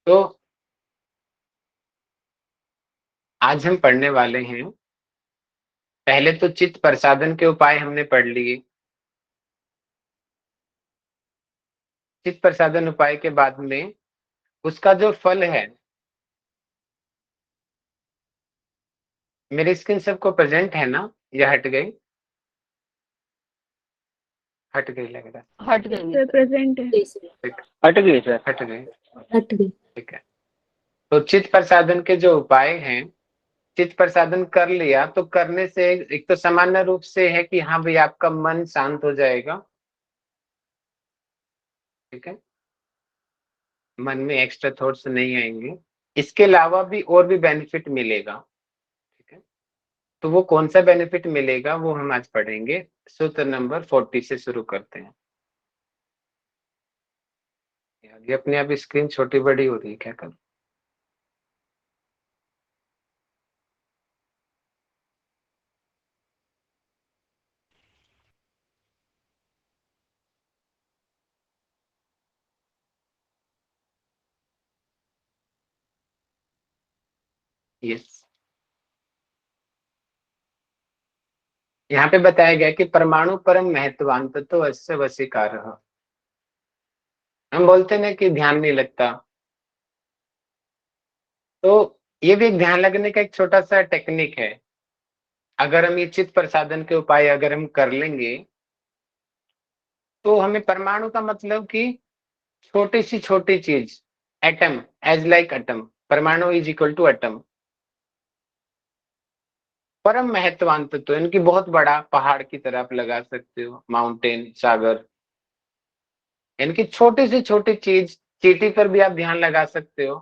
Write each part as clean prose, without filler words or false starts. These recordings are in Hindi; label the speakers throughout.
Speaker 1: तो आज हम पढ़ने वाले हैं, पहले तो चित्त प्रसादन के उपाय हमने पढ़ लिए। चित्त प्रसादन उपाय के बाद में उसका जो फल है, मेरी स्क्रीन सबको प्रेजेंट है ना या हट गई? हट गई लग रहा है।
Speaker 2: हट गई
Speaker 3: सर प्रेजेंट है।
Speaker 1: ठीक,
Speaker 2: हट गई सर।
Speaker 1: हट गई।
Speaker 3: हट गई।
Speaker 1: ठीक है। तो चित्त प्रसादन के जो उपाय हैं, चित्त प्रसादन कर लिया तो करने से एक तो सामान्य रूप से है कि हाँ भाई आपका मन शांत हो जाएगा। ठीक है, मन में एक्स्ट्रा थॉट्स नहीं आएंगे। इसके अलावा भी और भी बेनिफिट मिलेगा। ठीक है, तो वो कौन सा बेनिफिट मिलेगा वो हम आज पढ़ेंगे। सूत्र नंबर 40 से शुरू करते हैं। ये अपने आप स्क्रीन छोटी बड़ी हो रही है, क्या करूं? यस, यहाँ पे बताया गया कि परमाणु परम महत्वान तत्व अस्य वशीकारः। हम बोलते ना कि ध्यान नहीं लगता, तो ये भी एक ध्यान लगने का एक छोटा सा टेक्निक है। अगर हम ये चित्त प्रसादन के उपाय अगर हम कर लेंगे तो हमें परमाणु का मतलब कि छोटी सी छोटी चीज, एटम, एज लाइक एटम, परमाणु इज इक्वल टू एटम। परम महत्वान तत्व इनकी बहुत बड़ा पहाड़ की तरह आप लगा सकते हो, माउंटेन, सागर। इनकी छोटी से छोटी चीज, चींटी पर भी आप ध्यान लगा सकते हो,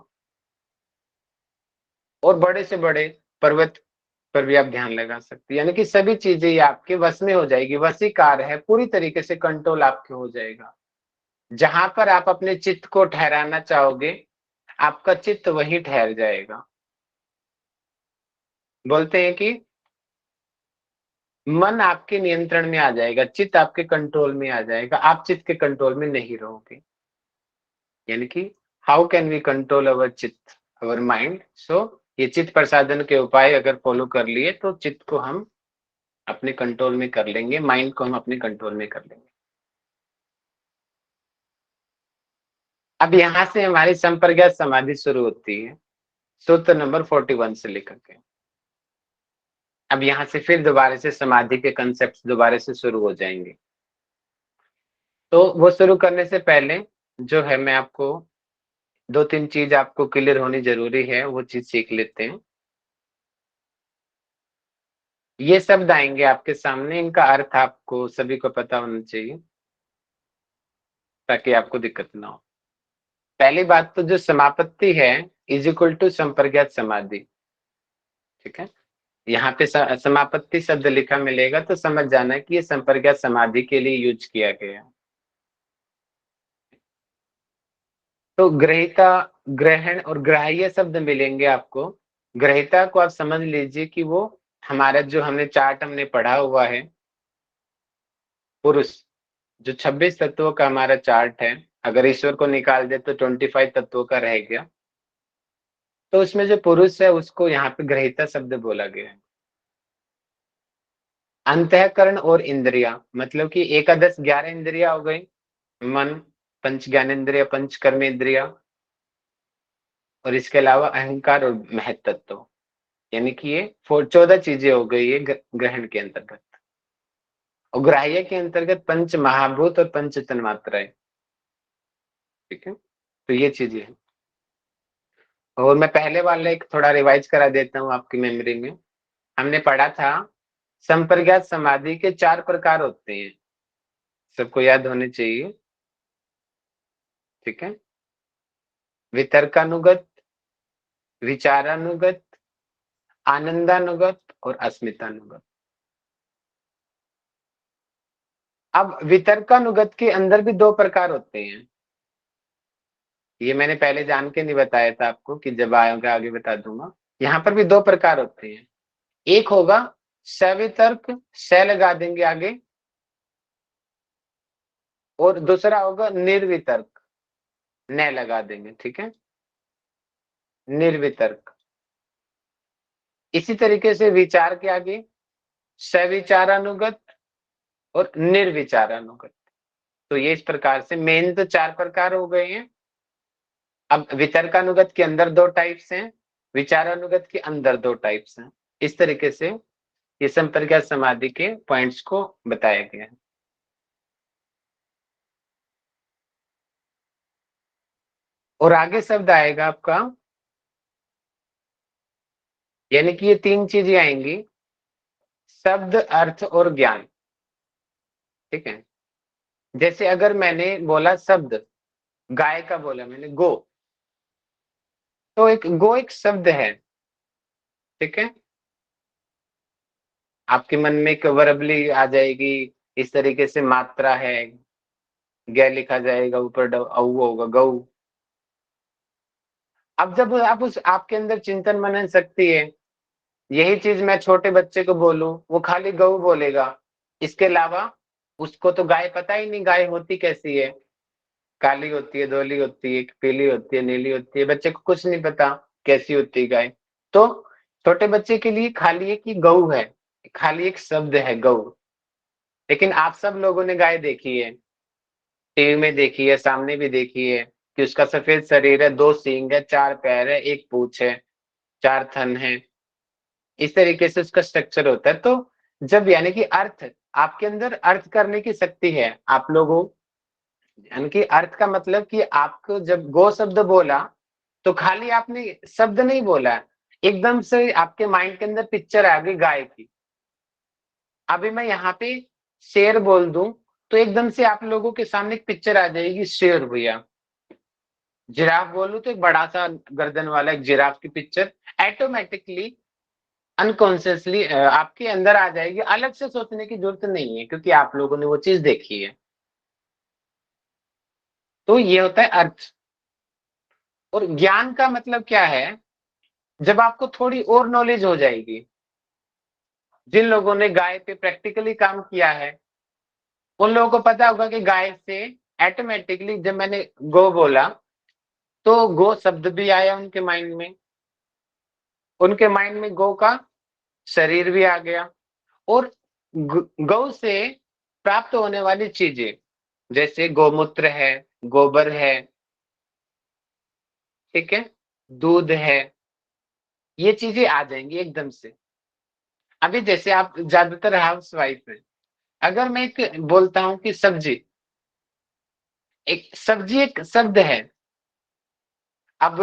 Speaker 1: और बड़े से बड़े पर्वत पर भी आप ध्यान लगा सकते हो। यानी कि सभी चीजें ये आपके वश में हो जाएगी। वशीकार है, पूरी तरीके से कंट्रोल आपके हो जाएगा। जहां पर आप अपने चित्त को ठहराना चाहोगे, आपका चित्त वहीं ठहर जाएगा। बोलते हैं कि मन आपके नियंत्रण में आ जाएगा, चित्त आपके कंट्रोल में आ जाएगा, आप चित्त के कंट्रोल में नहीं रहोगे। यानी कि हाउ कैन वी कंट्रोल अवर चित्त, अवर माइंड? सो ये चित्त प्रसादन के उपाय अगर फॉलो कर लिए तो चित्त को हम अपने कंट्रोल में कर लेंगे, माइंड को हम अपने कंट्रोल में कर लेंगे। अब यहां से हमारी संप्रज्ञात समाधि शुरू होती है, सूत्र नंबर 41 से लेकर के। अब यहां से फिर दोबारा से समाधि के कंसेप्ट दोबारा से शुरू हो जाएंगे। तो वो शुरू करने से पहले जो है, मैं आपको दो तीन चीज आपको क्लियर होनी जरूरी है, वो चीज सीख लेते हैं। ये शब्द आएंगे आपके सामने, इनका अर्थ आपको सभी को पता होना चाहिए ताकि आपको दिक्कत ना हो। पहली बात तो जो समापत्ति है इज इक्वल टू संप्रज्ञात समाधि। ठीक है, यहाँ पे समापत्ति शब्द लिखा मिलेगा तो समझ जाना कि ये संप्रज्ञात समाधि के लिए यूज किया गया। तो ग्रहिता, ग्रहण और ग्राह्य शब्द मिलेंगे आपको। ग्रहिता को आप समझ लीजिए कि वो हमारा जो हमने चार्ट हमने पढ़ा हुआ है, पुरुष, जो 26 तत्वों का हमारा चार्ट है, अगर ईश्वर को निकाल दे तो 25 तत्वों का रह गया। तो उसमें जो पुरुष है उसको यहाँ पे ग्रहिता शब्द बोला गया है। अंतःकरण और इंद्रिया, मतलब कि एकादश 11 इंद्रिया हो गई, मन, पंच ज्ञानेन्द्रिय, पंच कर्मेंद्रिया, और इसके अलावा अहंकार और महत्त्व। यानी कि ये 14 चीजें हो गई है ग्रहण के अंतर्गत। और ग्राह्य के अंतर्गत पंच महाभूत और पंच तन्मात्राएं। ठीक है, तो ये चीजें हैं। और मैं पहले वाला एक थोड़ा रिवाइज करा देता हूँ आपकी मेमोरी में। हमने पढ़ा था संप्रज्ञात समाधि के 4 प्रकार होते हैं, सबको याद होने चाहिए। ठीक है, वितर्कानुगत, विचारानुगत, आनंदानुगत और अस्मितानुगत। अब वितर्कानुगत के अंदर भी 2 प्रकार होते हैं। ये मैंने पहले जान के नहीं बताया था आपको, कि जब आएगा आगे बता दूंगा। यहाँ पर भी 2 प्रकार होते हैं। एक होगा सवितर्क, स लगा देंगे आगे, और दूसरा होगा निर्वितर्क, न लगा देंगे। ठीक है, निर्वितर्क। इसी तरीके से विचार के आगे सविचारानुगत और निर्विचारानुगत। तो ये इस प्रकार से मेन तो 4 प्रकार हो गए हैं। अब वितर्कानुगत के अंदर 2 टाइप्स हैं, विचारानुगत के अंदर 2 टाइप्स हैं। इस तरीके से ये संप्रज्ञात समाधि के पॉइंट्स को बताया गया है। और आगे शब्द आएगा आपका, यानी कि ये 3 चीजें आएंगी, शब्द, अर्थ और ज्ञान। ठीक है? जैसे अगर मैंने बोला शब्द, गाय का बोला मैंने गो, तो एक गो एक शब्द है। ठीक है? आपके मन में एक वर्बली आ जाएगी, इस तरीके से मात्रा है, ग लिखा जाएगा, ऊपर औ होगा, गऊ। अब जब आप उस आपके अंदर चिंतन मनन शक्ति है, यही चीज मैं छोटे बच्चे को बोलूं, वो खाली गऊ बोलेगा, इसके अलावा उसको तो गाय पता ही नहीं, गाय होती कैसी है, काली होती है, धोली होती है, पीली होती है, नीली होती है, बच्चे को कुछ नहीं पता कैसी होती है गाय। तो छोटे बच्चे के लिए खाली एक ही गऊ है, खाली एक शब्द है गऊ। लेकिन आप सब लोगों ने गाय देखी है, टीवी में देखी है, सामने भी देखी है कि उसका सफेद शरीर है, 2 सींग है, 4 पैर है, 1 पूंछ है, 4 थन है। इस तरीके से उसका स्ट्रक्चर होता है। तो जब यानी कि अर्थ, आपके अंदर अर्थ करने की शक्ति है आप लोगों, यानी कि अर्थ का मतलब कि आपको जब गो शब्द बोला, तो खाली आपने शब्द नहीं बोला, एकदम से आपके माइंड के अंदर पिक्चर आ गई गाय की। अभी मैं यहाँ पे शेर बोल दूं, तो एकदम से आप लोगों के सामने एक पिक्चर आ जाएगी, शेर भैया। जिराफ बोलूं तो एक बड़ा सा गर्दन वाला एक जिराफ की पिक्चर ऑटोमेटिकली अनकॉन्शियसली आपके अंदर आ जाएगी, अलग से सोचने की जरूरत नहीं है, क्योंकि आप लोगों ने वो चीज देखी है। तो ये होता है अर्थ। और ज्ञान का मतलब क्या है? जब आपको थोड़ी और नॉलेज हो जाएगी, जिन लोगों ने गाय पे प्रैक्टिकली काम किया है, उन लोगों को पता होगा कि गाय से ऑटोमेटिकली जब मैंने गो बोला, तो गो शब्द भी आया उनके माइंड में, उनके माइंड में गौ का शरीर भी आ गया। और गौ से प्राप्त होने वाली चीजें, जैसे गोमूत्र है, गोबर है, ठीक है, दूध है, ये चीजें आ जाएंगी एकदम से। अभी जैसे आप ज्यादातर हाउस वाइफ है, अगर मैं एक बोलता हूं कि सब्जी, एक सब्जी एक शब्द है। अब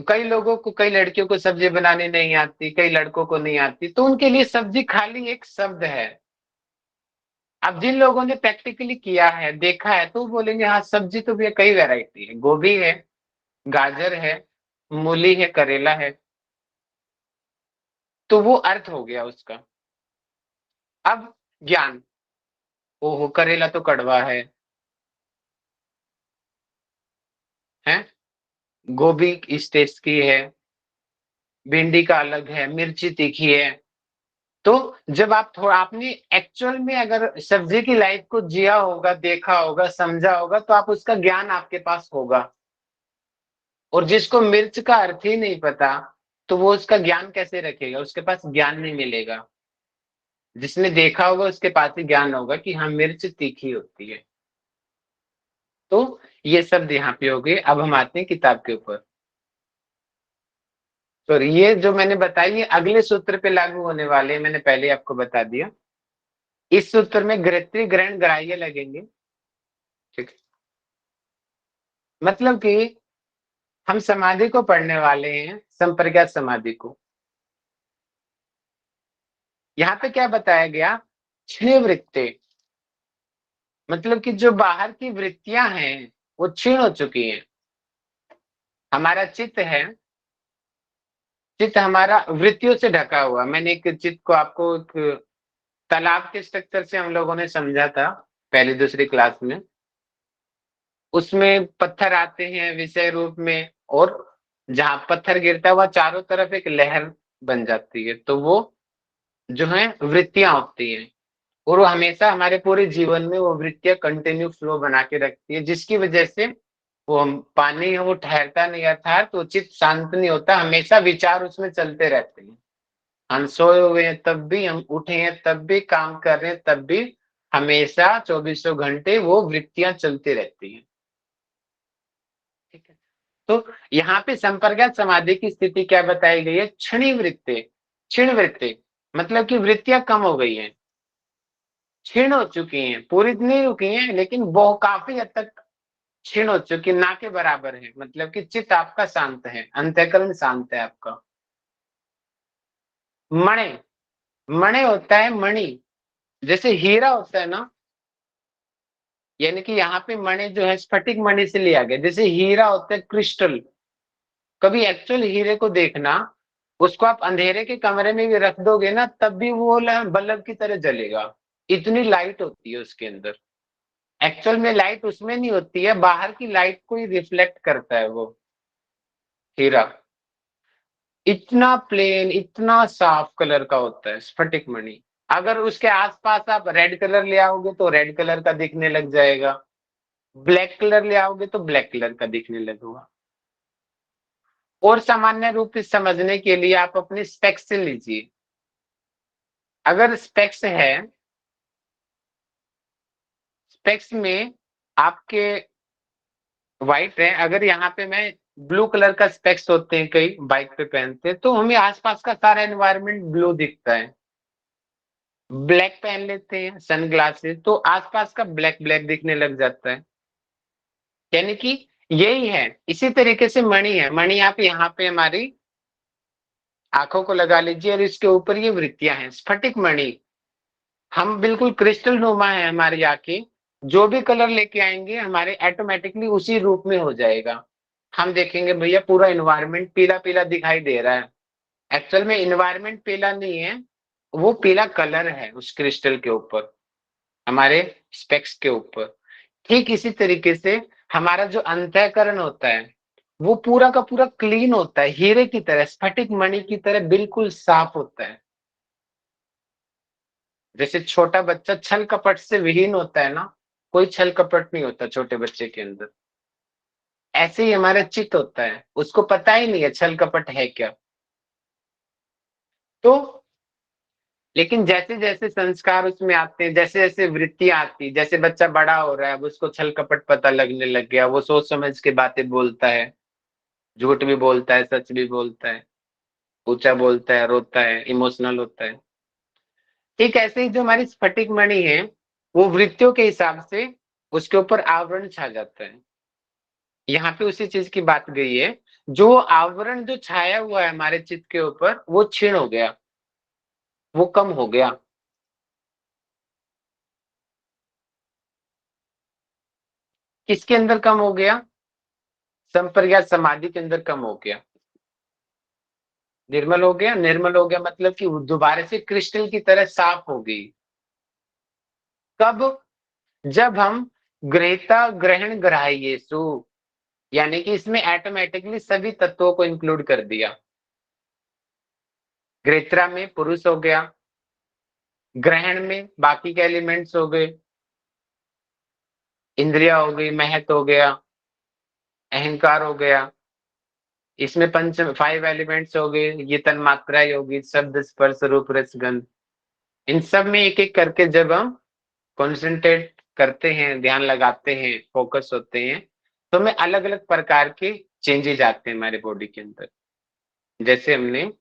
Speaker 1: कई लोगों को, कई लड़कियों को सब्जी बनाने नहीं आती, कई लड़कों को नहीं आती, तो उनके लिए सब्जी खाली एक शब्द है। अब जिन लोगों ने प्रैक्टिकली किया है, देखा है, तो वो बोलेंगे हाँ सब्जी तो भी कई वैरायटी है, गोभी है, गाजर है, मूली है, करेला है। तो वो अर्थ हो गया उसका। अब ज्ञान, ओहो करेला तो कड़वा है, गोभी इस टेस्ट की है, भिंडी का अलग है, मिर्ची तीखी है। तो जब आप थोड़ा आपने एक्चुअल में अगर सब्जी की लाइफ को जिया होगा, देखा होगा, समझा होगा, तो आप उसका ज्ञान आपके पास होगा। और जिसको मिर्च का अर्थ ही नहीं पता, तो वो उसका ज्ञान कैसे रखेगा? उसके पास ज्ञान नहीं मिलेगा। जिसने देखा होगा उसके पास ही ज्ञान होगा कि हाँ मिर्च तीखी होती है। तो ये शब्द यहाँ पे हो गए। अब हम आते हैं किताब के ऊपर। तो ये जो मैंने बताई ये अगले सूत्र पे लागू होने वाले हैं, मैंने पहले आपको बता दिया। इस सूत्र में गृहस्थी ग्रहण ग्राह्य लगेंगे। ठीक है? मतलब कि हम समाधि को पढ़ने वाले हैं, संप्रज्ञात समाधि को। यहाँ पे क्या बताया गया? 6 वृत्तें, मतलब कि जो बाहर की वृत्तियां हैं वो क्षीण हो चुकी हैं। हमारा चित्त है, चित्त हमारा वृत्तियों से ढका हुआ। मैंने एक चित्त को आपको एक तालाब के स्ट्रक्चर से हम लोगों ने समझा था पहली दूसरी क्लास में। उसमें पत्थर आते हैं विषय रूप में, और जहां पत्थर गिरता है वह चारों तरफ एक लहर बन जाती है। तो वो जो है वृत्तियां होती हैं, और वो हमेशा हमारे पूरे जीवन में वो वृत्तियां कंटिन्यू फ्लो बना के रखती है, जिसकी वजह से वो पानी है, वो ठहरता नहीं अर्थात वो चित्त शांत नहीं होता, हमेशा विचार उसमें चलते रहते हैं। हम सोए हुए हैं तब भी, हम उठे हैं तब भी, काम कर रहे हैं तब भी, हमेशा चौबीसों घंटे वो वृत्तियां चलती रहती हैं। ठीक है। तो यहाँ पे संप्रज्ञात समाधि की स्थिति क्या बताई गई है? क्षणी वृत्ति। क्षीण वृत्ति मतलब कि वृत्तियां कम हो गई हैं, क्षीण हो चुकी हैं, पूरी नहीं रुकी हैं लेकिन वो काफी हद तक क्षीण हो चुकी, ना के बराबर है, मतलब कि चित्त आपका शांत है, अंतःकरण शांत है आपका। मणि, मणि होता है मणि, जैसे हीरा होता है ना, यानी कि यहाँ पे मणि जो है स्फटिक मणि से लिया गया, जैसे हीरा होता है क्रिस्टल। कभी एक्चुअल हीरे को देखना, उसको आप अंधेरे के कमरे में भी रख दोगे ना तब भी वो बल्ब की तरह जलेगा, इतनी लाइट होती है उसके अंदर। एक्चुअल में लाइट उसमें नहीं होती है, बाहर की लाइट को ही रिफ्लेक्ट करता है वो हीरा। इतना प्लेन, इतना साफ कलर का होता है स्फटिक मणि। अगर उसके आसपास आप रेड कलर ले आओगे तो रेड कलर का दिखने लग जाएगा, ब्लैक कलर ले आओगे तो ब्लैक कलर का दिखने लगेगा। और सामान्य रूप से समझने के लिए आप अपने स्पेक्स से लीजिए। अगर स्पेक्स है, स्पेक्स में आपके व्हाइट है, अगर यहाँ पे मैं ब्लू कलर का स्पेक्स होते हैं कई बाइक पे पहनते हैं तो हमें आसपास का सारा एनवायरनमेंट ब्लू दिखता है। ब्लैक पहन लेते हैं सनग्लासेस तो आसपास का ब्लैक ब्लैक दिखने लग जाता है। यानी कि यही है, इसी तरीके से मणि है। मणि आप यहाँ पे हमारी आंखों को लगा लीजिए और इसके ऊपर ये वृत्तियां हैं, स्फटिक मणि। हम बिल्कुल क्रिस्टल नुमा है हमारी आंखें, जो भी कलर लेके आएंगे हमारे ऑटोमेटिकली उसी रूप में हो जाएगा। हम देखेंगे भैया पूरा इन्वायरमेंट पीला पीला दिखाई दे रहा है, एक्चुअल में इन्वायरमेंट पीला नहीं है, वो पीला कलर है उस क्रिस्टल के ऊपर, हमारे स्पेक्स के ऊपर। ठीक इसी तरीके से हमारा जो अंतःकरण होता है वो पूरा का पूरा क्लीन होता है, हीरे की तरह, स्फटिक मणि की तरह बिल्कुल साफ होता है। जैसे छोटा बच्चा छल कपट से विहीन होता है ना, कोई छल कपट नहीं होता छोटे बच्चे के अंदर, ऐसे ही हमारा चित्त होता है, उसको पता ही नहीं है छल कपट है क्या। तो लेकिन जैसे जैसे संस्कार उसमें आते हैं, जैसे जैसे वृत्तियां आती, जैसे बच्चा बड़ा हो रहा है अब उसको छल कपट पता लगने लग गया, वो सोच समझ के बातें बोलता है, झूठ भी बोलता है, सच भी बोलता है, ऊंचा बोलता है, रोता है, इमोशनल होता है। ठीक ऐसे ही जो हमारी स्फटिक मणि है, वो वृत्तियों के हिसाब से उसके ऊपर आवरण छा जाता है। यहाँ पे उसी चीज की बात गई है, जो आवरण जो छाया हुआ है हमारे चित्त के ऊपर वो क्षीण हो गया, वो कम हो गया। किसके अंदर कम हो गया? संप्रज्ञात समाधि के अंदर कम हो गया। निर्मल हो गया, निर्मल हो गया मतलब कि वो दोबारा से क्रिस्टल की तरह साफ हो गई। कब? जब हम ग्रहिता ग्रहण ग्राह्येषु, यानी कि इसमें ऑटोमेटिकली सभी तत्वों को इंक्लूड कर दिया। ग्रेत्रा में पुरुष हो गया, ग्रहण में बाकी के एलिमेंट्स हो गए, इंद्रिया हो गई, महत हो गया, अहंकार हो गया, इसमें पंच फाइव एलिमेंट्स हो गए, ये तन्मात्राएं होगी, शब्द स्पर्श रूप रस गंध। इन सब में एक एक करके जब हम कॉन्सेंट्रेट करते हैं, ध्यान लगाते हैं, फोकस होते हैं, तो हमें अलग अलग प्रकार के चेंजेस आते हैं हमारे बॉडी के अंदर। जैसे हमने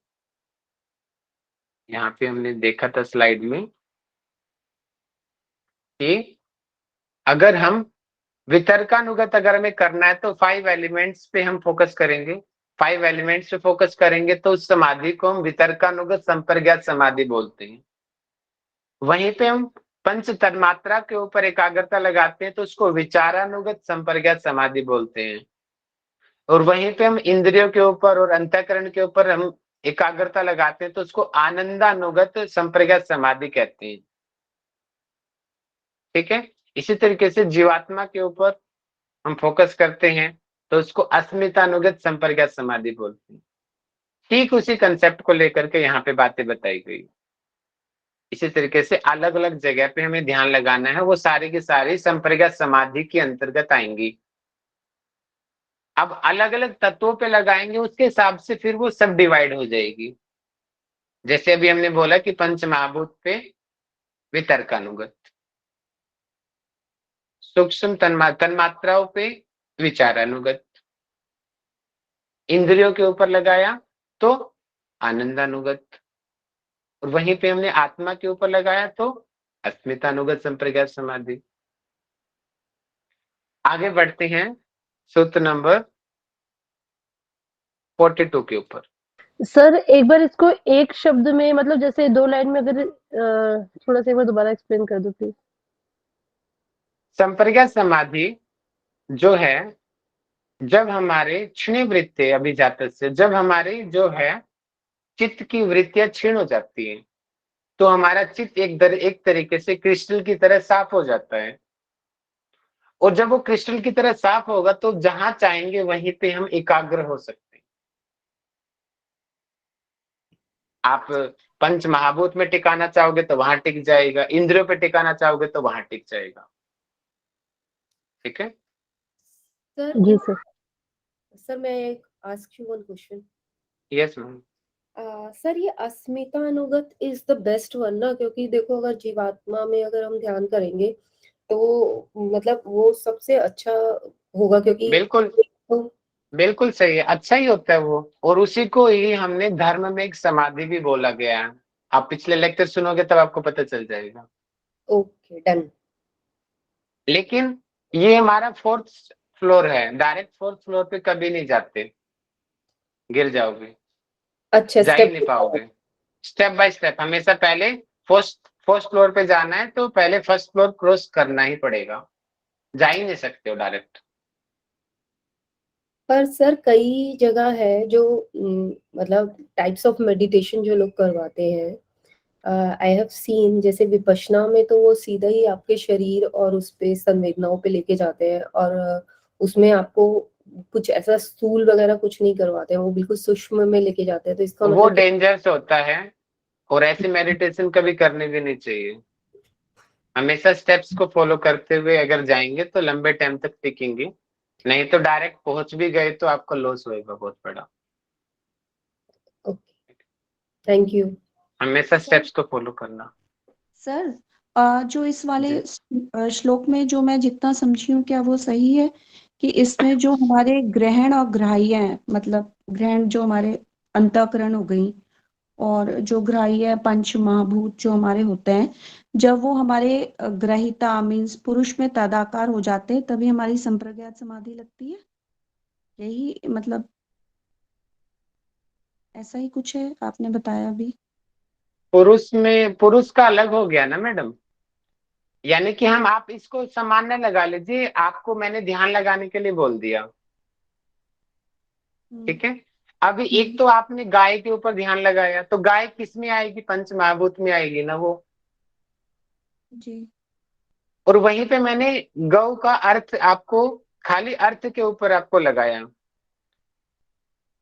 Speaker 1: यहाँ पे हमने देखा था स्लाइड में कि अगर हम वितर्कानुगत अगर हमें करना है तो फाइव एलिमेंट्स पे हम फोकस करेंगे। फाइव एलिमेंट्स पे फोकस करेंगे तो उस समाधि को हम वितर्कानुगत संप्रज्ञात समाधि बोलते हैं। वहीं पे हम पंच तन्मात्रा के ऊपर एकाग्रता लगाते हैं तो उसको विचारानुगत संप्रज्ञात समाधि बोलते हैं। और वहीं पे हम इंद्रियों के ऊपर और अंतःकरण के ऊपर हम एकाग्रता लगाते हैं तो उसको आनंदानुगत संप्रज्ञात समाधि कहते हैं। ठीक है। इसी तरीके से जीवात्मा के ऊपर हम फोकस करते हैं तो उसको अस्मितानुगत संप्रज्ञात समाधि बोलते हैं। ठीक उसी कंसेप्ट को लेकर के यहाँ पे बातें बताई गई। इसी तरीके से अलग अलग जगह पे हमें ध्यान लगाना है, वो सारी की सारी संप्रज्ञात समाधि के अंतर्गत आएंगी। अब अलग-अलग तत्वों पे लगाएँगे उसके हिसाब से फिर वो सब डिवाइड हो जाएगी। जैसे अभी हमने बोला कि पंचमहाभूत पे वितर्कानुगत, सूक्ष्म तन्मात्राओं पे विचारानुगत, इंद्रियों के ऊपर लगाया तो आनंदानुगत, और वहीं पे हमने आत्मा के ऊपर लगाया तो अस्मितानुगत संप्रज्ञात समाधि। आगे बढ़ते हैं सूत्र नंबर 42 के ऊपर।
Speaker 2: सर एक बार इसको एक शब्द में, मतलब जैसे 2 लाइन में अगर थोड़ा-सा एक बार दोबारा एक्सप्लेन कर दो प्लीज़।
Speaker 1: संप्रज्ञात समाधि जो है, जब हमारे क्षीण वृत्ति अभिजात से, जब हमारी जो है चित्त की वृत्तियां क्षीण हो जाती हैं, तो हमारा चित्त एक तरीके से क्रिस्टल की तरह साफ हो जाता है। और जब वो क्रिस्टल की तरह साफ होगा तो जहां चाहेंगे वहीं पे हम एकाग्र हो सकते हैं। आप पंच महाभूत में टिकाना चाहोगे तो वहां टिक जाएगा, इंद्रियों पे टिकाना चाहोगे तो वहां टिक जाएगा। ठीक है।
Speaker 3: सर
Speaker 2: जी सर।
Speaker 3: सर मैं एक ask you one question.
Speaker 1: Yes ma'am.
Speaker 3: Sir ये अस्मितानुगत इज द बेस्ट वन ना, क्योंकि देखो अगर जीवात्मा में अगर हम ध्यान करेंगे तो मतलब वो सबसे अच्छा होगा, क्योंकि
Speaker 1: बिल्कुल
Speaker 3: तो
Speaker 1: बिल्कुल सही है, अच्छा ही होता है वो। और उसी को ही हमने धर्म में एक समाधि भी बोला गया है। आप पिछले लेक्चर सुनोगे तब आपको पता चल जाएगा।
Speaker 3: Okay done.
Speaker 1: लेकिन ये हमारा फोर्थ फ्लोर है, डायरेक्ट फोर्थ फ्लोर पे कभी नहीं जाते, गिर जाओगे,
Speaker 3: अच्छा
Speaker 1: जा ही
Speaker 3: स्टेप।
Speaker 1: नहीं पाओगे। स्टेप बाय स्टेप हमेशा पहले फर्स्ट फर्स्ट फ्लोर पे जाना है तो पहले फर्स्ट फ्लोर क्रॉस करना ही पड़ेगा, जा ही नहीं सकते हो डायरेक्ट।
Speaker 3: पर सर कई जगह है जो मतलब टाइप्स ऑफ मेडिटेशन जो लोग करवाते हैं, आई हैव सीन, जैसे विपश्यना में तो वो सीधा ही आपके शरीर और उस पे संवेदनाओं पे लेके जाते हैं, और उसमें आपको कुछ ऐसा स्थूल वगैरह कुछ नहीं करवाते हैं, वो बिल्कुल सूक्ष्म में लेके जाते हैं, तो इसका
Speaker 1: वो
Speaker 3: मतलब क्या?
Speaker 1: डेंजरस होता है और ऐसी मेडिटेशन कभी करनी भी नहीं चाहिए। हमेशा स्टेप्स को फॉलो करते हुए अगर जाएंगे तो लंबे टाइम तक टिकेंगे, नहीं तो डायरेक्ट पहुंच भी गए तो आपका लॉस होएगा बहुत बड़ा।
Speaker 3: Okay thank you.
Speaker 1: हमेशा
Speaker 4: सर
Speaker 1: स्टेप्स को फॉलो करना।
Speaker 4: सर जो इस वाले
Speaker 1: जी
Speaker 4: श्लोक में जो मैं जितना समझी हूँ, क्या वो सही है कि इसमें जो हमारे ग्रहण और ग्राह्य हैं, मतलब ग्रहण जो हमारे अंतःकरण हो गई, और जो ग्राह्य पंच महाभूत जो हमारे होते हैं, जब वो हमारे ग्रहिता मीन्स पुरुष में तदाकार हो जाते हैं तभी हमारी संप्रज्ञात समाधि लगती है, यही मतलब ऐसा ही कुछ है आपने बताया अभी।
Speaker 1: पुरुष में पुरुष का अलग हो गया ना मैडम, यानी कि हम आप इसको सामान्य लगा लीजिए, आपको मैंने ध्यान लगाने के लिए बोल दिया। ठीक है। अभी एक तो आपने गाय के ऊपर ध्यान लगाया तो गाय किस में आएगी, पंच महाभूत में आएगी ना वो।
Speaker 4: जी
Speaker 1: और वहीं पे मैंने गौ का अर्थ आपको खाली अर्थ के ऊपर आपको लगाया।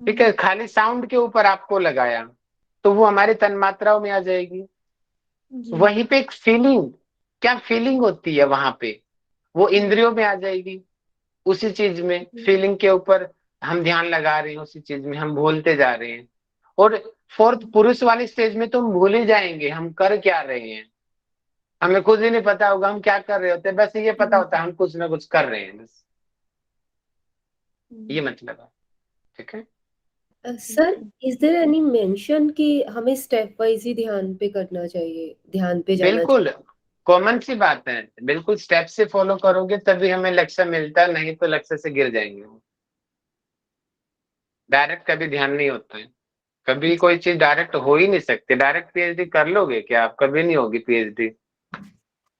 Speaker 1: ठीक है, खाली साउंड के ऊपर आपको लगाया तो वो हमारी तन्मात्राओं में आ जाएगी।
Speaker 4: जी
Speaker 1: वहीं पे एक फीलिंग, क्या फीलिंग होती है वहां पे, वो इंद्रियों में आ जाएगी। उसी चीज में फीलिंग के ऊपर हम ध्यान लगा रहे हैं, उसी चीज में हम भूलते जा रहे हैं। और फोर्थ पुरुष वाली स्टेज में तो हम भूल ही जाएंगे हम कर क्या रहे हैं, हमें खुद ही नहीं पता होगा हम क्या कर रहे होते हैं, बस ये पता होता है हम कुछ ना कुछ कर रहे हैं बस, ये मतलब है। ठीक है।
Speaker 3: Sir is there any mention कि हमें स्टेप वाइज ही ध्यान पे करना चाहिए, ध्यान पे जाना चाहिए?
Speaker 1: बिल्कुल कॉमन सी बात है, बिल्कुल स्टेप से फॉलो करोगे तभी हमें लक्ष्य मिलता है, नहीं तो लक्ष्य से गिर जाएंगे। डायरेक्ट कभी ध्यान नहीं होता है, कभी कोई चीज डायरेक्ट हो ही नहीं सकती। डायरेक्ट पीएचडी कर लोगे क्या आप, कभी नहीं होगी पीएचडी।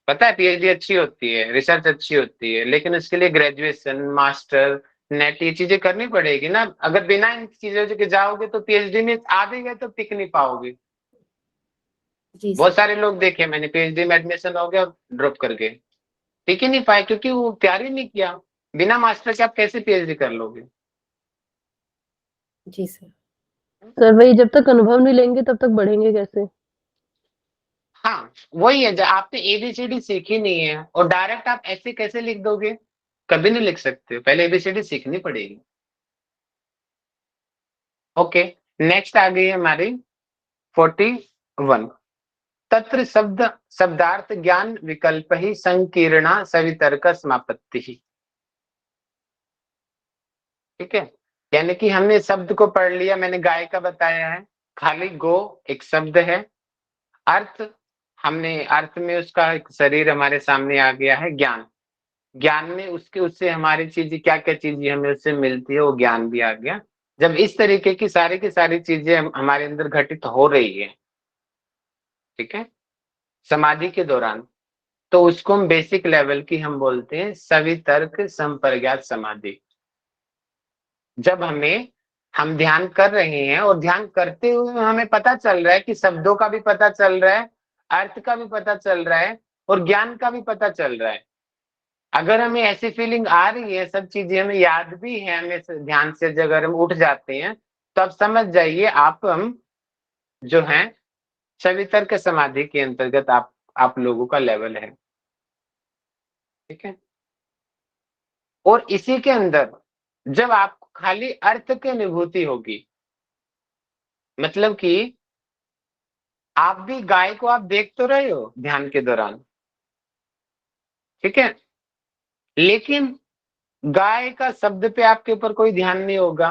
Speaker 1: पता है पीएचडी अच्छी होती है, रिसर्च अच्छी होती है, लेकिन उसके लिए ग्रेजुएशन मास्टर नेट ये चीजें करनी पड़ेगी ना। अगर बिना इन चीजों के जाओगे तो पीएचडी में आ भी गए तो टिक नहीं पाओगे।
Speaker 3: जी
Speaker 1: बहुत
Speaker 3: सर।
Speaker 1: सारे लोग देखे मैंने, पीएचडी में एडमिशन हो गया ड्रॉप कर गए, टिक ही नहीं पाए क्योंकि वो तैयारी नहीं किया। बिना मास्टर के आप कैसे पीएचडी कर लोगे।
Speaker 3: जी सर।
Speaker 2: सर वही, जब तक अनुभव नहीं लेंगे तब तक बढ़ेंगे कैसे?
Speaker 1: हाँ वही है, जब आपने एबीसीडी सीखी नहीं है और डायरेक्ट आप ऐसे कैसे लिख दोगे, कभी नहीं लिख सकते, पहले एबीसीडी सीखनी पड़ेगी। ओके, नेक्स्ट आ गई है हमारी 41। तत्र शब्दार्थ ज्ञान विकल्प ही संकीर्णा सवितर्क समापत्ति ही। ठीक है, यानी कि हमने शब्द को पढ़ लिया, मैंने गाय का बताया है, खाली गो एक शब्द है। अर्थ, हमने अर्थ में उसका एक शरीर हमारे सामने आ गया है। ज्ञान, ज्ञान में उससे हमारी चीजें क्या क्या चीजें हमें उससे मिलती है, वो ज्ञान भी आ गया। जब इस तरीके की सारी चीजें हमारे अंदर घटित हो रही है, ठीक है, समाधि के दौरान, तो उसको हम बेसिक लेवल की हम बोलते हैं सवितर्क संप्रज्ञात समाधि। जब हम ध्यान कर रहे हैं और ध्यान करते हुए हमें पता चल रहा है कि शब्दों का भी पता चल रहा है, अर्थ का भी पता चल रहा है और ज्ञान का भी पता चल रहा है। अगर हमें ऐसी फीलिंग आ रही है, सब चीजें हमें याद भी है, हमें ध्यान से अगर हम उठ जाते हैं, तो आप समझ जाइए हम जो हैं सवितर्क समाधि के अंतर्गत आप लोगों का लेवल है। ठीक है, और इसी के अंदर जब आपको खाली अर्थ की अनुभूति होगी, मतलब कि आप भी गाय को आप देख तो रहे हो ध्यान के दौरान, ठीक है, लेकिन गाय का शब्द पे आपके ऊपर कोई ध्यान नहीं होगा,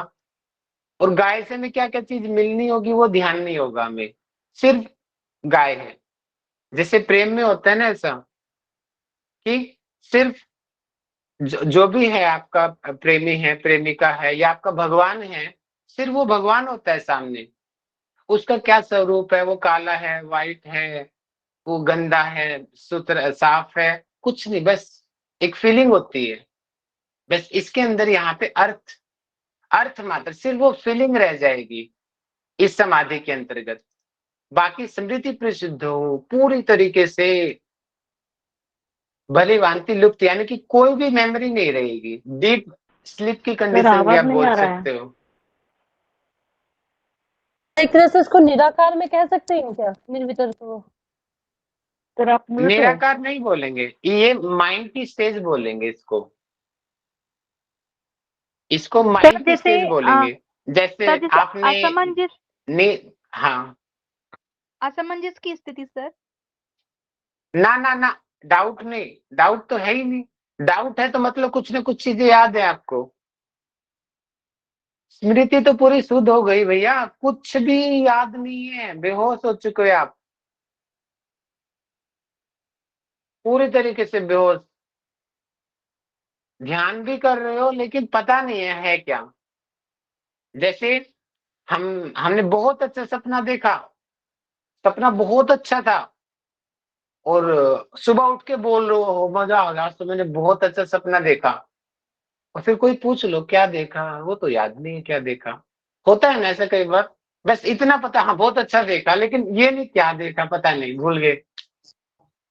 Speaker 1: और गाय से हमें क्या क्या चीज मिलनी होगी वो ध्यान नहीं होगा हमें, सिर्फ गाय है। जैसे प्रेम में होता है ना ऐसा, कि सिर्फ जो भी है आपका प्रेमी है, प्रेमिका है, या आपका भगवान है, सिर्फ वो भगवान होता है सामने। उसका क्या स्वरूप है, वो काला है, व्हाइट है, वो गंदा है, सुथरा साफ है, कुछ नहीं, बस एक फीलिंग होती है। बस इसके अंदर यहाँ पे अर्थ मात्र, सिर्फ वो फीलिंग रह जाएगी इस समाधि के अंतर्गत। बाकी स्मृति प्रसिद्ध हो पूरी तरीके से भली भांति लुप्त, यानी कि कोई भी मेमोरी नहीं रहेगी। डीप स्लीप की
Speaker 2: सर
Speaker 1: कंडीशन भी
Speaker 2: आवाज
Speaker 1: आप
Speaker 2: नहीं
Speaker 1: बोल
Speaker 2: आ रहा है।
Speaker 1: सकते हो।
Speaker 2: एक तरह से इसको निराकार में कह सकते हैं क्या, निर्विकल्प को? सर आप म्यूट हो।
Speaker 1: निराकार नहीं बोलेंगे, ये माइंड की स्टेज बोलेंगे इसको
Speaker 5: सर
Speaker 1: माइंड की
Speaker 5: जैसे
Speaker 1: स्टेज बोलेंगे। जैसे
Speaker 5: सर जैसे
Speaker 1: आपने ने हाँ,
Speaker 5: असमंजस की स्थिति सर।
Speaker 1: ना डाउट नहीं, डाउट तो है ही नहीं। डाउट है तो मतलब कुछ ना कुछ चीजें याद है आपको। स्मृति तो पूरी शुद्ध हो गई भैया, कुछ भी याद नहीं है, बेहोश हो चुके हो आप, पूरी तरीके से बेहोश। ध्यान भी कर रहे हो लेकिन पता नहीं है क्या। जैसे हमने बहुत अच्छा सपना देखा, सपना बहुत अच्छा था, और सुबह उठ के बोल रहे हो मजा आ गया, आज तो मैंने बहुत अच्छा सपना देखा, और फिर कोई पूछ लो क्या देखा, वो तो याद नहीं है क्या देखा। होता है ना ऐसा कई बार। बस इतना पता, हाँ बहुत अच्छा देखा, लेकिन ये नहीं क्या देखा, पता नहीं, भूल गए।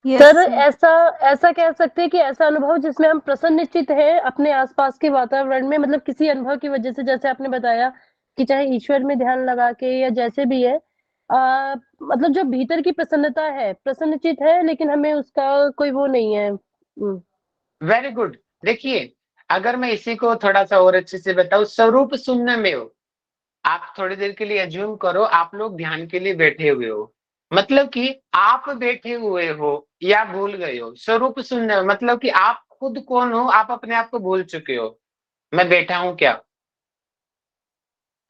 Speaker 2: सर ऐसा ऐसा कह सकते हैं कि ऐसा अनुभव जिसमें हम प्रसन्नचित्त हैं अपने आसपास के वातावरण में, मतलब किसी अनुभव की वजह से, जैसे आपने बताया कि चाहे ईश्वर में ध्यान लगा के या जैसे भी है, मतलब जो भीतर की प्रसन्नता है, प्रसन्नचित्त है, लेकिन हमें उसका कोई वो नहीं है।
Speaker 1: Very good. देखिए, अगर मैं इसी को थोड़ा सा और अच्छे से बताऊं, स्वरूप सुनने में हो, आप थोड़ी देर के लिए अज्यूम करो आप लोग ध्यान के लिए बैठे हुए हो, मतलब कि आप बैठे हुए हो या भूल गए हो। स्वरूप सुनने में मतलब कि आप खुद कौन हो, आप अपने आप को भूल चुके हो। मैं बैठा हूं क्या,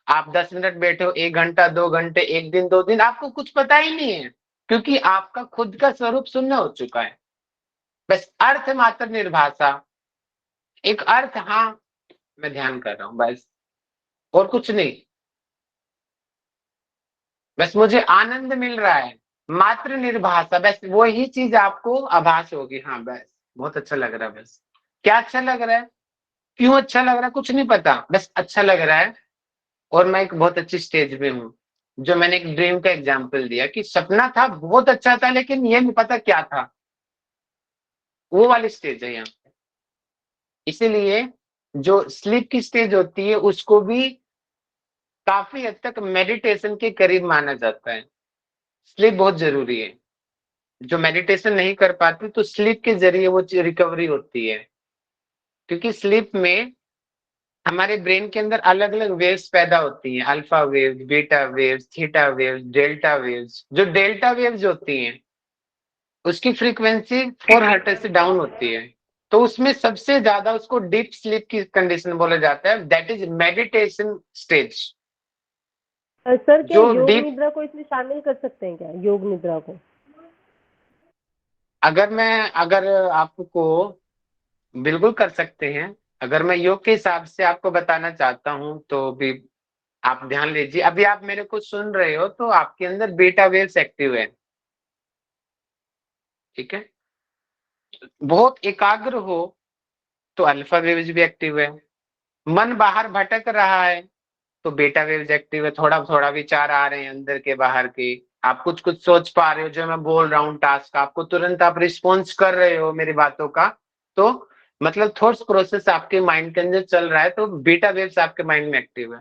Speaker 1: आप 10 मिनट बैठे हो, 1 घंटा, 2 घंटे, 1 दिन, 2 दिन, आपको कुछ पता ही नहीं है, क्योंकि आपका खुद का स्वरूप शून्य हो चुका है। बस अर्थ मात्र निर्भाषा, एक अर्थ, हाँ मैं ध्यान कर रहा हूं, बस और कुछ नहीं। बस मुझे आनंद मिल रहा है, मात्र निर्भाषा, बस वही चीज आपको आभास होगी। हाँ बस बहुत अच्छा लग रहा है, बस क्या अच्छा लग रहा है, क्यों अच्छा लग रहा है, कुछ नहीं पता, बस अच्छा लग रहा है। और मैं एक बहुत अच्छी स्टेज पे हूँ, जो मैंने एक ड्रीम का एग्जाम्पल दिया कि सपना था, बहुत अच्छा था, लेकिन ये नहीं पता क्या था, वो वाली स्टेज है यहाँ पे। इसीलिए जो स्लीप की स्टेज होती है उसको भी काफी हद तक मेडिटेशन के करीब माना जाता है। स्लीप बहुत जरूरी है, जो मेडिटेशन नहीं कर पाती तो स्लीप के जरिए वो रिकवरी होती है, क्योंकि स्लीप में हमारे ब्रेन के अंदर अलग अलग वेव्स पैदा होती हैं, alpha waves, beta waves, theta waves, delta waves. जो डेल्टा वेव्स होती हैं उसकी फ्रीक्वेंसी 4 हर्ट्ज से डाउन होती है, तो उसमें सबसे ज्यादा उसको डीप स्लीप की कंडीशन बोला जाता है, that is meditation stage.
Speaker 2: Sir क्या
Speaker 1: जो
Speaker 2: योग
Speaker 1: डीप,
Speaker 2: निद्रा को इसमें शामिल कर सकते हैं क्या, योग निद्रा को?
Speaker 1: अगर आपको, बिल्कुल कर सकते हैं। अगर मैं योग के हिसाब से आपको बताना चाहता हूं तो भी आप ध्यान लीजिए। अभी आप मेरे को सुन रहे हो तो आपके अंदर बीटा वेव्स एक्टिव है, ठीक है। बहुत एकाग्र हो तो अल्फा वेव्स भी एक्टिव है। मन बाहर भटक रहा है तो बीटा वेव्स एक्टिव है। थोड़ा थोड़ा विचार आ रहे हैं अंदर के बाहर के, आप कुछ कुछ सोच पा रहे हो जो मैं बोल रहा हूँ, टास्क आपको तुरंत आप रिस्पॉन्स कर रहे हो मेरी बातों का, तो मतलब थॉट्स प्रोसेस आपके माइंड के अंदर चल रहा है, तो बीटा वेव्स आपके माइंड में एक्टिव है।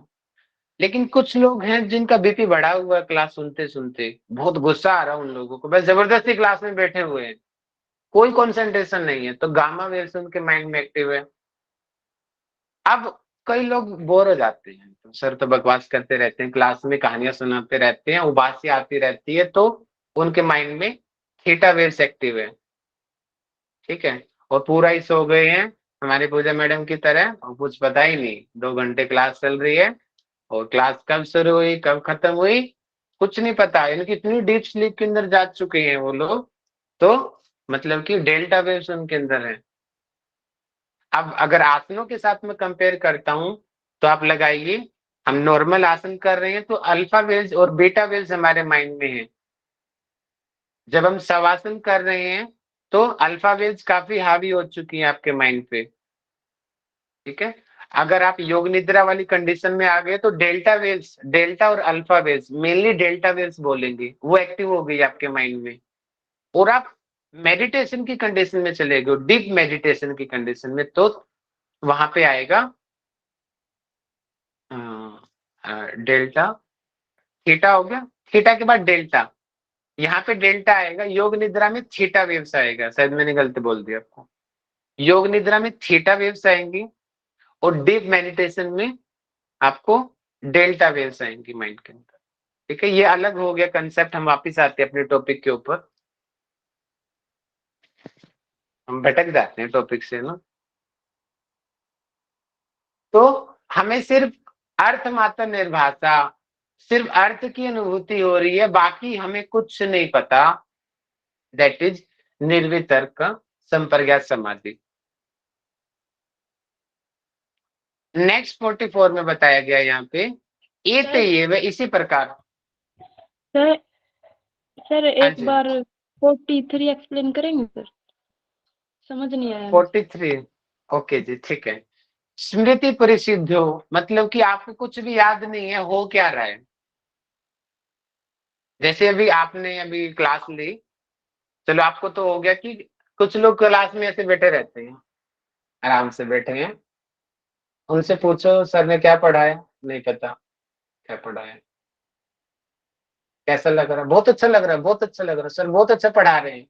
Speaker 1: लेकिन कुछ लोग हैं जिनका बीपी बढ़ा हुआ है, क्लास सुनते सुनते बहुत गुस्सा आ रहा है उन लोगों को, बस जबरदस्ती क्लास में बैठे हुए हैं, कोई कंसंट्रेशन नहीं है, तो गामा वेव्स उनके माइंड में एक्टिव है। अब कई लोग बोर हो जाते हैं, तो सर तो बकवास करते रहते हैं, क्लास में कहानियां सुनाते रहते हैं, उबासी आती रहती है, तो उनके माइंड में थीटा वेव्स एक्टिव है, ठीक है। और पूरा ही सो गए हैं हमारी पूजा मैडम की तरह, और कुछ पता ही नहीं, 2 घंटे क्लास चल रही है और क्लास कब शुरू हुई कब खत्म हुई कुछ नहीं पता, इनकी इतनी डीप स्लीप के अंदर जा चुके हैं वो लोग, तो मतलब कि डेल्टा वेव्स उनके अंदर है। अब अगर आसनों के साथ में कंपेयर करता हूं तो आप लगाइए, हम नॉर्मल आसन कर रहे हैं तो अल्फा वेव्स और बीटा वेव्स हमारे माइंड में है। जब हम शवासन कर रहे हैं तो अल्फा वेव्स काफी हावी हो चुकी हैं आपके माइंड पे, ठीक है। अगर आप योग निद्रा वाली कंडीशन में आ गए तो डेल्टा वेव्स, डेल्टा और alpha waves, mainly delta waves बोलेंगे, वो एक्टिव हो गई आपके माइंड में। और आप मेडिटेशन की कंडीशन में चले गए, डीप मेडिटेशन की कंडीशन में, तो वहां पे आएगा डेल्टा, थीटा हो गया, थीटा के बाद डेल्टा, यहाँ पे डेल्टा आएगा। योग निद्रा में थीटा वेव्स आएगा, शायद मैंने गलती बोल दिया आपको, योग निद्रा में थीटा वेव्स आएंगी और डीप मेडिटेशन में आपको डेल्टा वेव्स आएंगी माइंड के अंदर, ठीक है। ये अलग हो गया कंसेप्ट, हम वापिस आते हैं अपने टॉपिक के ऊपर, हम भटक जाते हैं टॉपिक से ना। तो हमें सिर्फ अर्थ मात्र निर्भाषा, सिर्फ अर्थ की अनुभूति हो रही है, बाकी हमें कुछ नहीं पता, दैट इज निर्वितर्क संप्रज्ञात समाधि। नेक्स्ट 44 में बताया गया यहाँ पे एक ये व इसी प्रकार।
Speaker 5: सर सर
Speaker 1: हाँ
Speaker 5: एक
Speaker 1: जी,
Speaker 5: बार 43 एक्सप्लेन करेंगे सर, समझ नहीं आया मुझे।
Speaker 1: 43, ओके जी, ठीक है। स्मृति परिसिद्ध हो, मतलब कि आपको कुछ भी याद नहीं है, हो क्या रहा है। जैसे अभी आपने अभी क्लास ली, चलो आपको तो हो गया कि कुछ लोग क्लास में ऐसे बैठे रहते हैं, आराम से बैठे हैं, उनसे पूछो सर ने क्या पढ़ाया, नहीं पता क्या पढ़ाया, कैसा लग रहा है, बहुत अच्छा लग रहा है, बहुत अच्छा लग रहा है सर, बहुत अच्छा पढ़ा रहे हैं।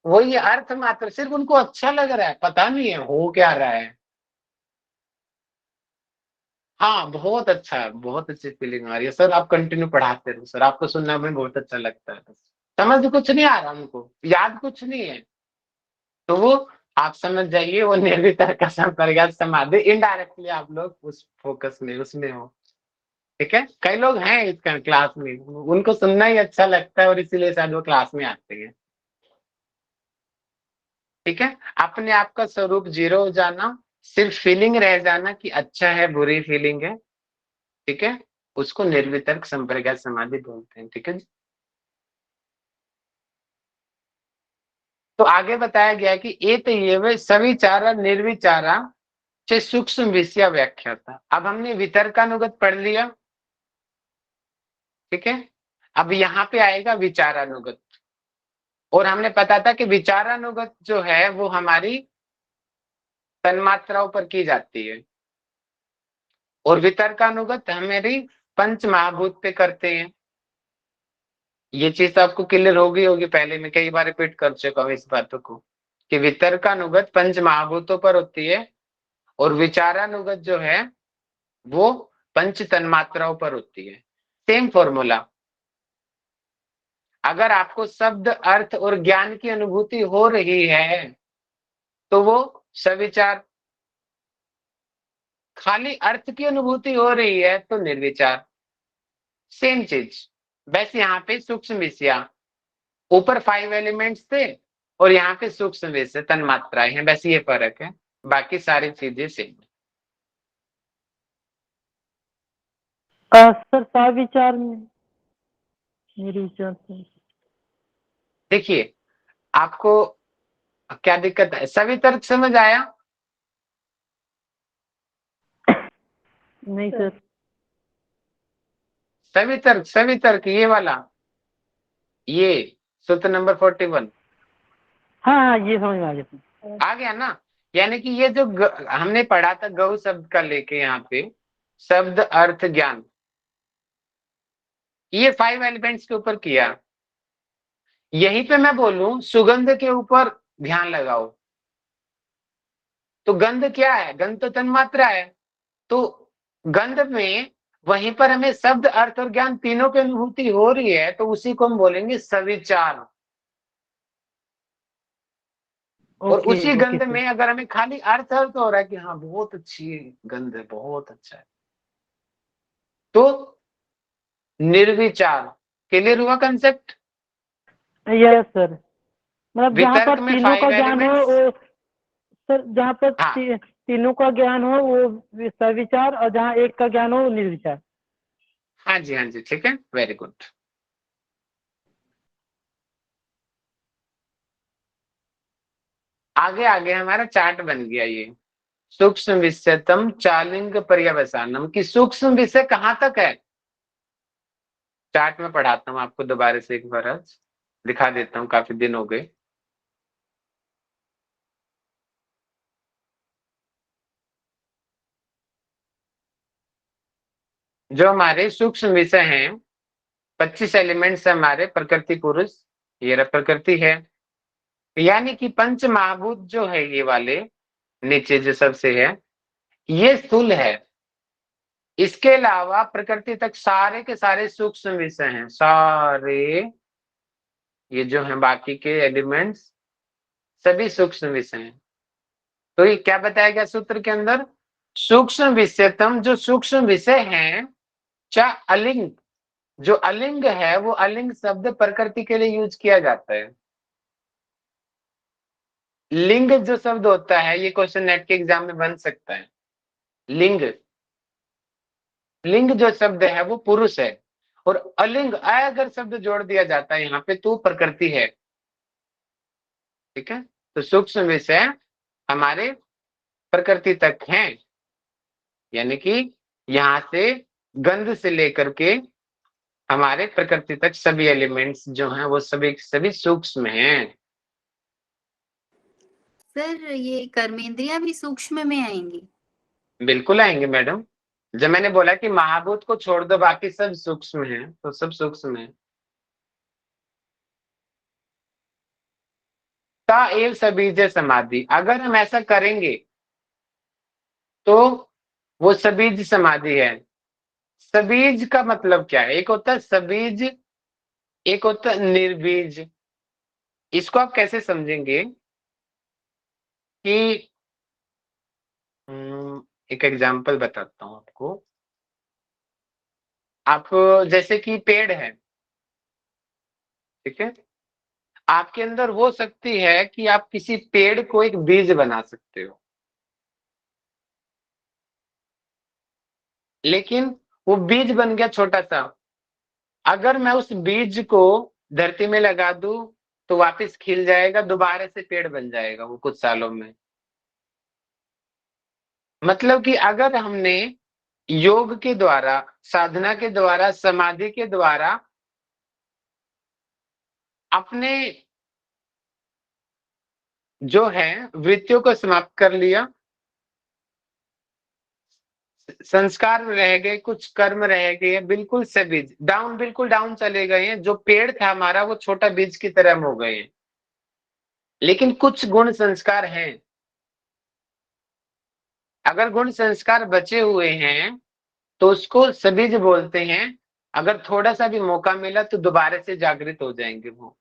Speaker 1: वही अर्थ मात्र, सिर्फ उनको अच्छा लग रहा है, पता नहीं है हो क्या रहा है। हाँ बहुत अच्छा है, बहुत अच्छी फीलिंग आ रही है सर, आप कंटिन्यू पढ़ाते रहो सर, आपको सुनना में बहुत अच्छा लगता है, बस समझ कुछ नहीं आ रहा उनको, याद कुछ नहीं है, तो वो आप समझ जाइए वो निर्वितर्क संप्रज्ञात समाधि, इनडायरेक्टली आप लोग उस फोकस में उसमें हो, ठीक है। कई लोग हैं इस क्लास में, उनको सुनना ही अच्छा लगता है और इसीलिए शायद वो क्लास में आते हैं, ठीक है। अपने आप का स्वरूप जीरो हो जाना, सिर्फ फीलिंग रह जाना कि अच्छा है बुरी फीलिंग है, ठीक है, उसको निर्वितर्क संप्रज्ञात समाधि बोलते हैं, ठीक है जी। तो आगे बताया गया कि एक ये वे सविचारा निर्विचारा से सूक्ष्म विषय व्याख्या था। अब हमने वितर्कानुगत पढ़ लिया, ठीक है। अब यहाँ पे आएगा विचारानुगत, और हमने पता था कि विचारानुगत जो है वो हमारी तन्मात्राओं पर की जाती है, और वितर्कानुगत हमारी पंच महाभूत पे करते हैं। ये चीज तो आपको क्लियर होगी, पहले मैं कई बार रिपीट कर चुका हूँ इस बातों को, कि वितर्कानुगत पंच महाभूतों पर होती है, और विचारानुगत जो है वो पंच तन्मात्राओं पर होती है। सेम फॉर्मूला, अगर आपको शब्द अर्थ और ज्ञान की अनुभूति हो रही है तो वो सविचार, खाली अर्थ की अनुभूति हो रही है तो निर्विचार। सेम चीज। वैसे यहाँ पे सूक्ष्म विषया, ऊपर 5 एलिमेंट्स थे और यहाँ पे सूक्ष्म विषय तन्मात्राएं हैं, वैसे ये फर्क है, बाकी सारी चीजें सेम।
Speaker 6: सर सविचार में मेरे विचार से
Speaker 1: देखिए आपको क्या दिक्कत है, सभी तर्क समझ आया?
Speaker 6: नहीं सर।
Speaker 1: सभी तर्क ये वाला, ये सूत्र नंबर 41
Speaker 6: हाँ ये समझ में आ गया सर।
Speaker 1: आ गया ना। यानी कि ये जो हमने पढ़ा था गौ शब्द का लेके यहाँ पे शब्द अर्थ ज्ञान, ये 5 एलिमेंट्स के ऊपर किया। यहीं पे मैं बोलूं सुगंध के ऊपर ध्यान लगाओ, तो गंध क्या है? गंध तो तन्मात्रा है। तो गंध में वहीं पर हमें शब्द अर्थ और ज्ञान तीनों की अनुभूति हो रही है, तो उसी को हम बोलेंगे सविचार। और उसी गंध में अगर हमें खाली अर्थ अर्थ हो रहा है कि हाँ बहुत अच्छी गंध है, बहुत अच्छा है, तो निर्विचार। क्लियर हुआ कंसेप्ट?
Speaker 6: Yes sir. मतलब जहाँ
Speaker 1: वितर्क
Speaker 6: पर
Speaker 1: में
Speaker 6: तीनों का
Speaker 1: 5
Speaker 6: ज्ञान हो
Speaker 1: एलिमेंट्स।
Speaker 6: वो सर, जहाँ पर
Speaker 1: हाँ
Speaker 6: तीनों का ज्ञान हो वो सविचार, और जहाँ एक का ज्ञान हो वो निर्विचार।
Speaker 1: हाँ जी, हाँ जी, ठीक है, वेरी गुड। आगे आगे हमारा चार्ट बन गया ये सूक्ष्म विषयतम चालिंग पर्यवसानम की सूक्ष्म विषय कहाँ तक है? चार्ट में पढ़ाता हूँ आपको दोबारा से एक बार, आज दिखा देता हूँ, काफी दिन हो गए। जो हमारे सूक्ष्म विषय हैं 25 एलिमेंट्स है हमारे प्रकृति पुरुष, ये रहा प्रकृति है। यानी कि पंच महाभूत जो है ये वाले नीचे जो सबसे है ये स्थूल है। इसके अलावा प्रकृति तक सारे के सारे सूक्ष्म विषय हैं, सारे ये जो हैं बाकी के एलिमेंट्स सभी सूक्ष्म विषय हैं। तो ये क्या बताया गया सूत्र के अंदर? सूक्ष्म विषयतम जो सूक्ष्म विषय हैं, चाहे अलिंग, जो अलिंग है वो अलिंग शब्द प्रकृति के लिए यूज किया जाता है। लिंग जो शब्द होता है, ये क्वेश्चन नेट के एग्जाम में बन सकता है। लिंग, लिंग जो शब्द है वो पुरुष है, और अलिंग अगर शब्द जोड़ दिया जाता है यहाँ पे तो प्रकृति है। ठीक है, तो सूक्ष्म विषय हमारे प्रकृति तक हैं, यानी कि यहाँ से गंध से लेकर के हमारे प्रकृति तक सभी एलिमेंट्स जो हैं वो सभी सभी सूक्ष्म हैं।
Speaker 7: सर ये कर्मेंद्रियां भी सूक्ष्म में आएंगी?
Speaker 1: बिल्कुल आएंगे मैडम। जब मैंने बोला कि महाभूत को छोड़ दो बाकी सब सूक्ष्म हैं, तो सब सूक्ष्म है। ता एव सबीज समाधि, अगर हम ऐसा करेंगे तो वो सबीज समाधि है। सबीज का मतलब क्या है? एक होता है सबीज, एक होता है निर्बीज। इसको आप कैसे समझेंगे कि एक एग्जांपल बताता हूं आपको। आप जैसे कि पेड़ है, ठीक है, आपके अंदर हो सकती है कि आप किसी पेड़ को एक बीज बना सकते हो, लेकिन वो बीज बन गया छोटा सा। अगर मैं उस बीज को धरती में लगा दूं तो वापस खिल जाएगा, दोबारा से पेड़ बन जाएगा वो कुछ सालों में। मतलब कि अगर हमने योग के द्वारा, साधना के द्वारा, समाधि के द्वारा अपने जो है वृत्तियों को समाप्त कर लिया, संस्कार रह गए, कुछ कर्म रह गए, बिल्कुल से बीज डाउन, बिल्कुल डाउन चले गए हैं, जो पेड़ था हमारा वो छोटा बीज की तरह हो गए हैं, लेकिन कुछ गुण संस्कार हैं। अगर गुण संस्कार बचे हुए हैं तो उसको सबीज बोलते हैं। अगर थोड़ा सा भी मौका मिला तो दोबारा से जागृत हो जाएंगे वो।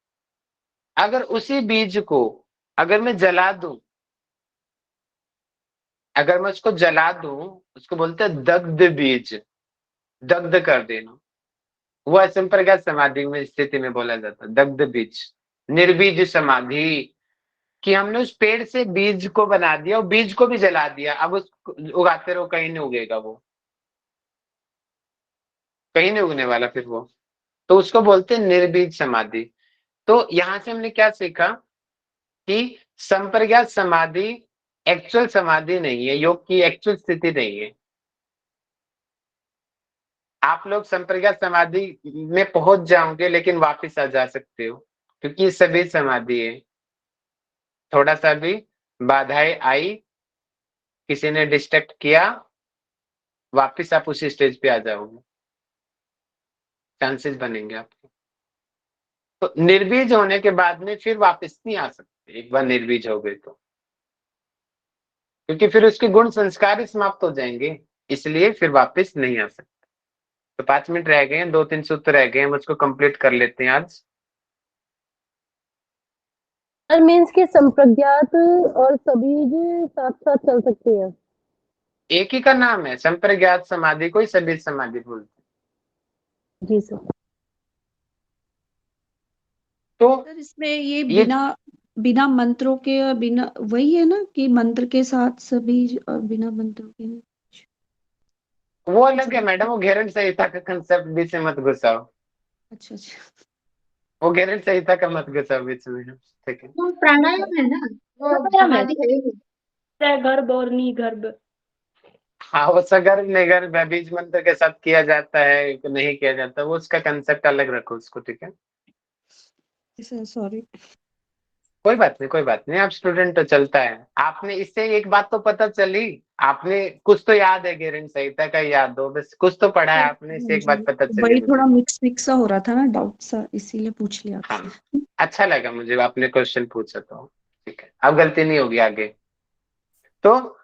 Speaker 1: अगर उसी बीज को अगर मैं जला दूं, अगर मैं उसको जला दूं, उसको बोलते हैं दग्ध बीज, दग्ध कर देना, वो असंप्रज्ञात समाधि में स्थिति में बोला जाता है दग्ध बीज, निर्बीज समाधि। कि हमने उस पेड़ से बीज को बना दिया और बीज को भी जला दिया, अब उसको उगाते रहो, कहीं नहीं उगेगा वो, कहीं नहीं उगने वाला फिर वो। तो उसको बोलते हैं निर्बीज समाधि। तो यहां से हमने क्या सीखा कि संप्रज्ञात समाधि एक्चुअल समाधि नहीं है, योग की एक्चुअल स्थिति नहीं है। आप लोग संप्रज्ञात समाधि में पहुंच जाओगे लेकिन वापस आ जा सकते हो, क्योंकि सभी समाधि है। थोड़ा सा भी बाधाएं आई, किसी ने डिस्ट्रैक्ट किया, वापस आप उसी स्टेज पे आ जाओगे, चांसेस बनेंगे आपके। तो निर्बीज होने के बाद में फिर वापस नहीं आ सकते एक बार निर्बीज हो गए तो, क्योंकि फिर उसके गुण संस्कार ही समाप्त हो जाएंगे, इसलिए फिर वापस नहीं आ सकते। तो 5 मिनट रह गए हैं, 2-3 सूत्र रह गए हैं, मुझको कंप्लीट कर लेते हैं आज।
Speaker 2: मीन्स कि संप्रज्ञात और सबीज साथ साथ चल सकते हैं।
Speaker 1: एक ही का नाम है, संप्रज्ञात समाधि को ही सबीज समाधि बोलते हैं।
Speaker 2: जी सर।
Speaker 4: सर
Speaker 1: तो
Speaker 4: इसमें ये
Speaker 1: ये
Speaker 4: बिना मंत्रों के और बिना, वही है ना कि मंत्र के साथ सभी और बिना मंत्रों के?
Speaker 1: वो अलग है मैडम, वो घेरन संहिता का कंसेप्ट बीच में मत घुसाओ,
Speaker 4: अच्छा अच्छा।
Speaker 1: वो घेरन संहिता का मत घुसाओ बीच में, ठीक है।
Speaker 7: वो प्राणायाम है ना, वो
Speaker 2: प्राणायाम है।
Speaker 7: समाधि है ही।
Speaker 5: गर्भ और निगर्भ।
Speaker 1: हाँ, वो सगर्भ निगर्भ बीज मंत्र के साथ किया जाता है कि नहीं किया जाता, वो उसका कंसेप्ट अलग रखो उसको, ठीक है।
Speaker 4: Sir sorry.
Speaker 1: कोई बात नहीं, कोई बात नहीं, आप स्टूडेंट तो चलता है। आपने इससे एक बात तो पता चली, आपने कुछ तो याद है, घेरन संहिता का याद हो, बस कुछ तो पढ़ा है आपने, इससे एक बात पता चली
Speaker 4: वही
Speaker 1: मुझे।
Speaker 4: थोड़ा मिक्स सा हो रहा था ना, डाउट सा, इसीलिए पूछ लिया
Speaker 1: हाँ,
Speaker 4: आपसे।
Speaker 1: अच्छा लगा मुझे आपने क्वेश्चन पूछा, तो ठीक है, अब गलती नहीं होगी आगे। तो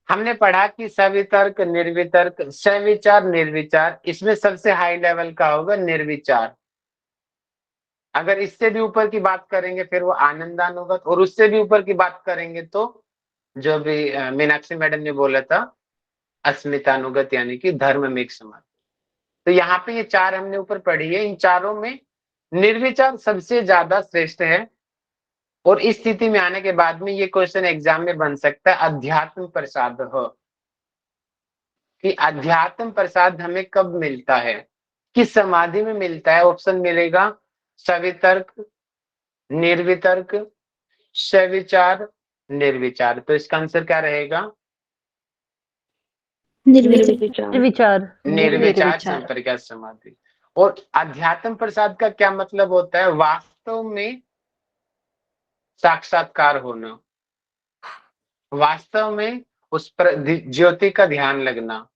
Speaker 1: हमने पढ़ा कि सवितर्क, निर्वितर्क, सविचार, निर्विचार, इसमें सबसे हाई लेवल का होगा निर्विचार। अगर इससे भी ऊपर की बात करेंगे फिर वो आनंदानुगत, और उससे भी ऊपर की बात करेंगे तो जो भी मीनाक्षी मैडम ने बोला था अस्मितानुगत, यानी कि धर्म में एक समाधि। तो यहाँ पे ये 4 हमने ऊपर पढ़ी है, इन चारों में निर्विचार सबसे ज्यादा श्रेष्ठ है। और इस स्थिति में आने के बाद में ये क्वेश्चन एग्जाम में बन सकता है, अध्यात्म प्रसाद हो, कि अध्यात्म प्रसाद हमें कब मिलता है, किस समाधि में मिलता है। ऑप्शन मिलेगा सवितर्क, निर्वितर्क, सविचार, निर्विचार। तो इसका आंसर क्या रहेगा?
Speaker 5: निर्विचार।
Speaker 2: निर्विचार।
Speaker 1: निर्विचार संप्रज्ञात समाधि। और अध्यात्म प्रसाद का क्या मतलब होता है? वास्तव में साक्षात्कार होना, वास्तव में उस पर ज्योति का ध्यान लगना,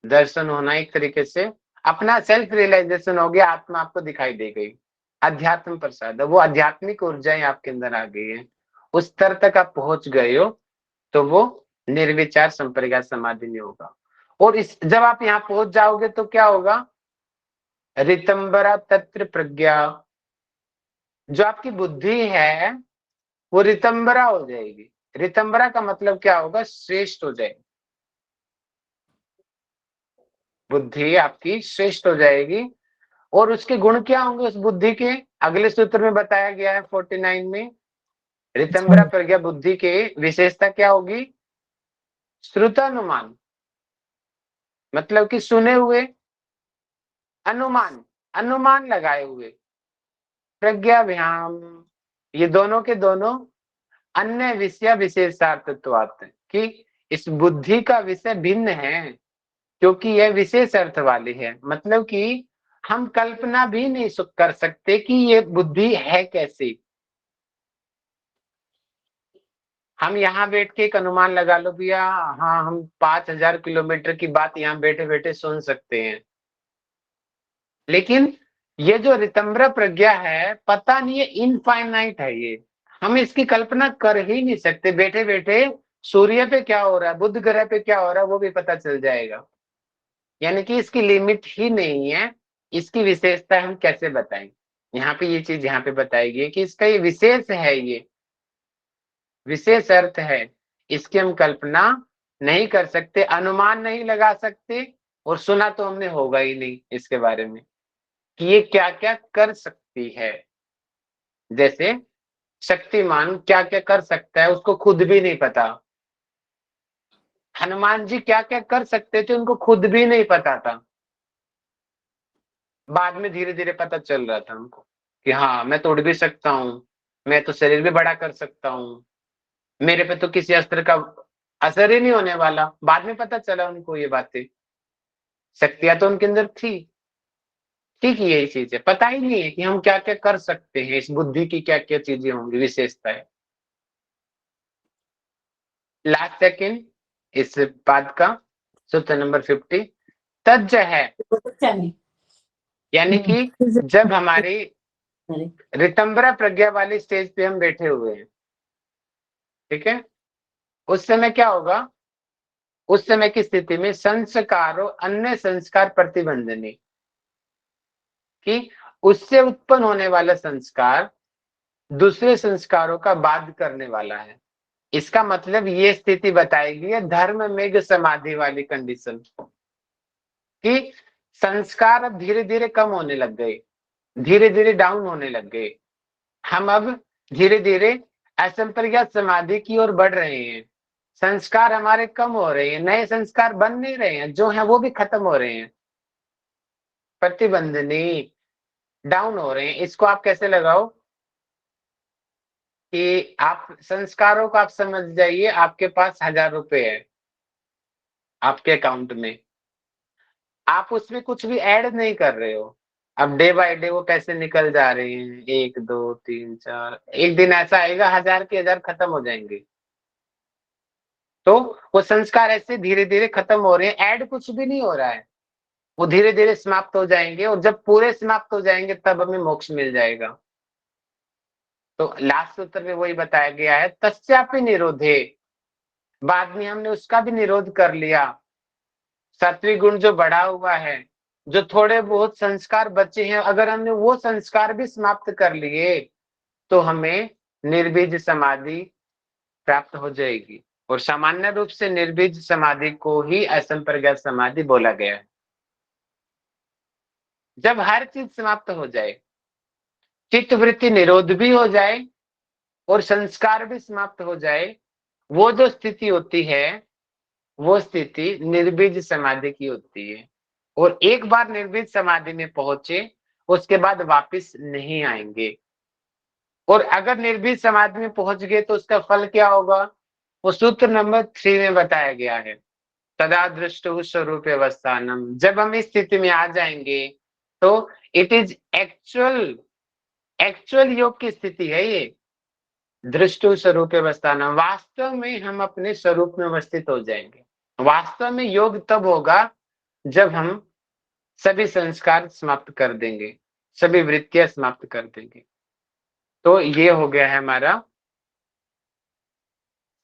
Speaker 1: दर्शन होना, एक तरीके से अपना सेल्फ रियलाइजेशन हो गया, आत्मा आपको दिखाई दे गई। अध्यात्म प्रसाद, वो आध्यात्मिक ऊर्जाएं आपके अंदर आ गई है, उस स्तर तक आप पहुंच गए हो, तो वो निर्विचार संप्रज्ञात समाधि में होगा। और इस जब आप यहाँ पहुंच जाओगे तो क्या होगा? रितंबरा तत्र प्रज्ञा, जो आपकी बुद्धि है वो रितंबरा हो जाएगी। रितंबरा का मतलब क्या होगा? श्रेष्ठ हो जाएगी, बुद्धि आपकी श्रेष्ठ हो जाएगी। और उसके गुण क्या होंगे उस बुद्धि के? अगले सूत्र में बताया गया है 49 में, रितंबरा प्रज्ञा बुद्धि के विशेषता क्या होगी? श्रुतानुमान, मतलब कि सुने हुए, अनुमान, अनुमान लगाए हुए, प्रज्ञा व्याम, ये दोनों के दोनों अन्य विषय विशेषार्थत्व आते हैं, कि इस बुद्धि का विषय भिन्न है, क्योंकि यह विशेष अर्थ वाली है। मतलब कि हम कल्पना भी नहीं कर सकते कि ये बुद्धि है कैसी। हम यहाँ बैठ के एक अनुमान लगा लो भैया, हाँ हम 5000 किलोमीटर की बात यहाँ बैठे बैठे सुन सकते हैं, लेकिन ये जो रितंबरा प्रज्ञा है, पता नहीं, ये इनफाइनाइट है, ये हम इसकी कल्पना कर ही नहीं सकते। बैठे बैठे सूर्य पे क्या हो रहा है, बुध ग्रह पे क्या हो रहा है, वो भी पता चल जाएगा। यानी कि इसकी लिमिट ही नहीं है, इसकी विशेषता हम कैसे बताएं। यहाँ पे ये चीज यहाँ पे बताई गई कि इसका ये विशेष है, ये विशेष अर्थ है, इसकी हम कल्पना नहीं कर सकते, अनुमान नहीं लगा सकते, और सुना तो हमने होगा ही नहीं इसके बारे में कि ये क्या क्या कर सकती है। जैसे शक्तिमान क्या क्या कर सकता है उसको खुद भी नहीं पता, हनुमान जी क्या क्या कर सकते थे उनको खुद भी नहीं पता था, बाद में धीरे धीरे पता चल रहा था उनको कि हाँ मैं तो उड़ भी सकता हूँ, मैं तो शरीर भी बड़ा कर सकता हूँ, मेरे पे तो किसी अस्त्र का असर ही नहीं होने वाला। बाद में पता चला उनको ये बातें, शक्तियां तो उनके अंदर थी। ठीक है, यही चीज है, पता ही नहीं है कि हम क्या क्या कर सकते हैं, इस बुद्धि की क्या क्या चीजें होंगी, विशेषताएं। लास्ट सेकंड इस पाद का सूत्र नंबर 50 तज्ज है, यानी कि जब हमारी रितंबरा प्रज्ञा वाली स्टेज पे हम बैठे हुए हैं, ठीक है, उस समय क्या होगा, उस समय की स्थिति में संस्कारों अन्य संस्कार प्रतिबंधनी, कि उससे उत्पन्न होने वाला संस्कार दूसरे संस्कारों का बाध करने वाला है। इसका मतलब ये स्थिति बताएगी है धर्म मेघ समाधि वाली कंडीशन, कि संस्कार अब धीरे धीरे कम होने लग गए, धीरे धीरे डाउन होने लग गए, हम अब धीरे धीरे असंप्रज्ञात समाधि की ओर बढ़ रहे हैं, संस्कार हमारे कम हो रहे हैं, नए संस्कार बन नहीं रहे हैं, जो हैं वो भी खत्म हो रहे हैं, प्रतिबंधनी डाउन हो रहे हैं। इसको आप कैसे लगाओ कि आप संस्कारों को आप समझ जाइए, आपके पास 1000 रुपए है आपके अकाउंट में, आप उसमें कुछ भी ऐड नहीं कर रहे हो, अब डे बाय डे वो पैसे निकल जा रहे हैं, 1 2 3 4, एक दिन ऐसा आएगा 1000 के 1000 खत्म हो जाएंगे। तो वो संस्कार ऐसे धीरे धीरे खत्म हो रहे हैं, ऐड कुछ भी नहीं हो रहा है, वो धीरे धीरे समाप्त हो जाएंगे, और जब पूरे समाप्त हो जाएंगे तब हमें मोक्ष मिल जाएगा। तो लास्ट सूत्र में वही बताया गया है, तस्यापि निरोधे, बाद में हमने उसका भी निरोध कर लिया, सात्विक गुण जो बढ़ा हुआ है, जो थोड़े बहुत संस्कार बचे हैं, अगर हमने वो संस्कार भी समाप्त कर लिए तो हमें निर्बीज समाधि प्राप्त हो जाएगी। और सामान्य रूप से निर्बीज समाधि को ही असंप्रज्ञात समाधि बोला गया है। जब हर चीज समाप्त हो जाए, चित्त वृत्ति निरोध भी हो जाए और संस्कार भी समाप्त हो जाए, वो जो स्थिति होती है वो स्थिति निर्बीज समाधि की होती है। और एक बार निर्बीज समाधि में पहुंचे उसके बाद वापस नहीं आएंगे। और अगर निर्बीज समाधि में पहुंच गए तो उसका फल क्या होगा, वो सूत्र नंबर 3 में बताया गया है, तदा दृष्टु स्वरूप अवस्थानम। जब हम इस स्थिति में आ जाएंगे तो इट इज एक्चुअल योग की स्थिति है ये, दृष्टु स्वरूप अवस्थानम, वास्तव में हम अपने स्वरूप में अवस्थित हो जाएंगे। वास्तव में योग तब होगा जब हम सभी संस्कार समाप्त कर देंगे, सभी वृत्तियां समाप्त कर देंगे। तो ये हो गया है हमारा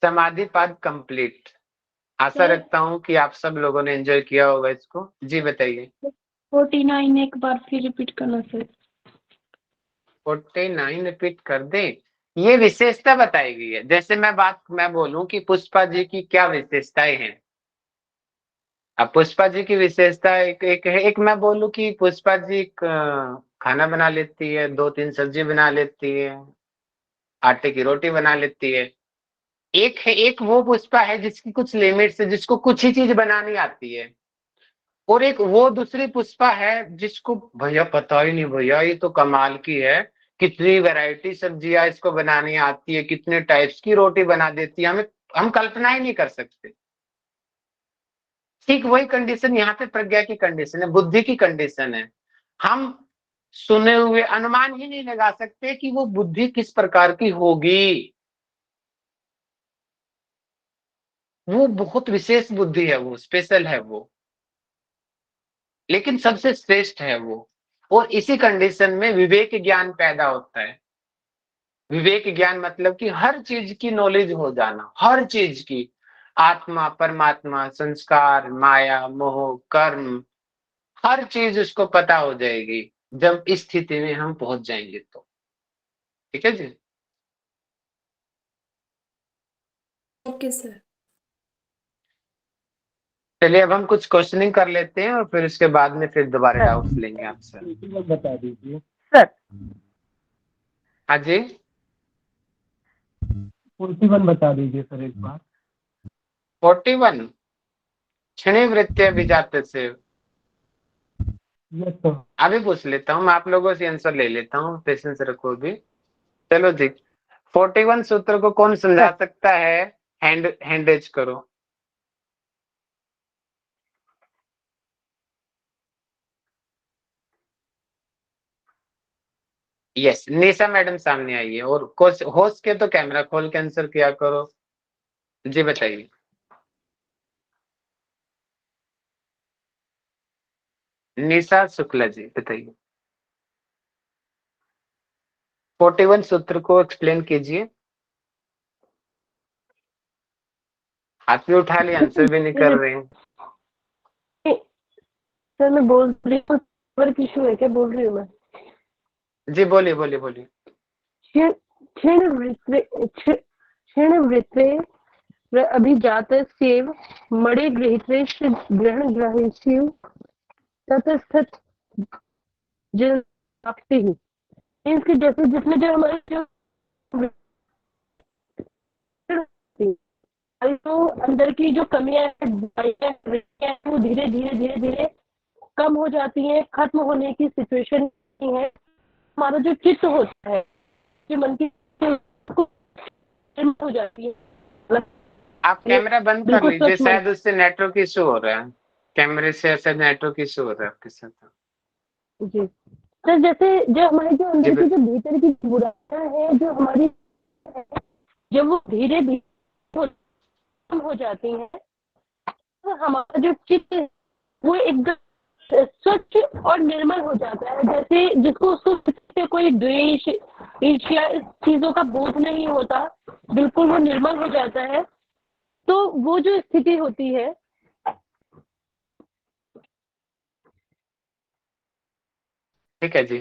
Speaker 1: समाधि पाद कंप्लीट। आशा
Speaker 5: सर,
Speaker 1: रखता हूँ कि आप सब लोगों ने एंजॉय किया होगा इसको। जी बताइए।
Speaker 5: 49 एक बार फिर रिपीट करना सर।
Speaker 1: 49 रिपीट कर दें, ये विशेषता बताई गई है। जैसे मैं बोलूं कि पुष्पा जी की क्या विशेषताएं हैं, अब पुष्पा जी की विशेषता एक मैं बोलूं कि पुष्पा जी खाना बना लेती है, 2-3 सब्जी बना लेती है, आटे की रोटी बना लेती है। एक वो पुष्पा है जिसकी कुछ लिमिट्स है, जिसको कुछ ही चीज बनानी आती है। और एक वो दूसरी पुष्पा है जिसको भैया पता ही नहीं, भैया ये तो कमाल की है, कितनी वैरायटी सब्जियां इसको बनानी आती है, कितने टाइप्स की रोटी बना देती है, हम कल्पना ही नहीं कर सकते। ठीक वही कंडीशन यहाँ पे प्रज्ञा की कंडीशन है, बुद्धि की कंडीशन है। हम सुने हुए अनुमान ही नहीं लगा सकते कि वो बुद्धि किस प्रकार की होगी। वो बहुत विशेष बुद्धि है, वो स्पेशल है वो, लेकिन सबसे श्रेष्ठ है वो। और इसी कंडीशन में विवेक ज्ञान पैदा होता है। विवेक ज्ञान मतलब कि हर चीज की नॉलेज हो जाना, हर चीज की। आत्मा, परमात्मा, संस्कार, माया, मोह, कर्म, हर चीज उसको पता हो जाएगी जब इस स्थिति में हम पहुंच जाएंगे तो। ठीक है जी।
Speaker 3: Okay sir.
Speaker 1: चलिए अब हम कुछ क्वेश्चनिंग कर लेते हैं और फिर उसके बाद में फिर दोबारा डाउट्स लेंगे आपसे।
Speaker 6: बता दीजिए
Speaker 2: सर
Speaker 1: हाँ जी।
Speaker 6: 41 बता दीजिए सर एक बार।
Speaker 1: 41 क्षणी वृत्ति विजात से।
Speaker 6: Yes sir.
Speaker 1: अभी पूछ लेता हूँ, मैं आप लोगों से आंसर ले लेता हूँ, पेशेंस रखो भी। चलो जी, 41 सूत्र को कौन समझा सकता है? हैंड रेज करो। यस, निशा मैडम सामने आई है। और होस्ट के तो कैमरा खोल के आंसर किया करो। जी बताइए। निशा शुक्ला जी बताइए। 41 सूत्र को एक्सप्लेन कीजिए। हाथ भी उठा लिया, आंसर भी नहीं कर रहे हैं।
Speaker 2: सर मैं बोल रही हूँ, नेटवर्क इशू है क्या? बोल रही हूँ मैं।
Speaker 1: जी बोलिए बोलिए बोलिए।
Speaker 2: क्षण वृत्ते अभिजात सेव मणि गृहीत ग्रहण ग्राह्य ततस्थ जल प्राप्ति ही। मीन्स कि जैसे जिसमें जो हमारे जो अंदर की जो कमियां हैं वो धीरे धीरे धीरे धीरे कम हो जाती हैं, खत्म होने की सिचुएशन है। हमारा जो चित्त होता है, जो मन की हो जाती है।
Speaker 1: आप कैमरा बंद कर
Speaker 2: बिल्कुल
Speaker 1: लीजिए,
Speaker 2: स्वच्छ मन।
Speaker 1: शायद उससे नेटवर्क इशू हो रहा है। कैमरे से ऐसा नेटवर्क इशू हो रहा है आपके साथ।
Speaker 2: जी सर, जैसे जो हमारे जो
Speaker 1: जी
Speaker 2: अंदर की जो भीतर की बुराइयां हैं, जो हमारी है, जब वो धीरे धीरे कम हो जाती हैं, तो हमारा जो चित्त है वो एकदम स्वच्छ और निर्मल हो जाता है। जैसे जिसको उसको कोई द्वेष, ईर्ष्या, इस चीजों का बोध नहीं होता, बिल्कुल वो निर्मल हो जाता है। तो वो जो स्थिति होती है,
Speaker 1: ठीक है जी,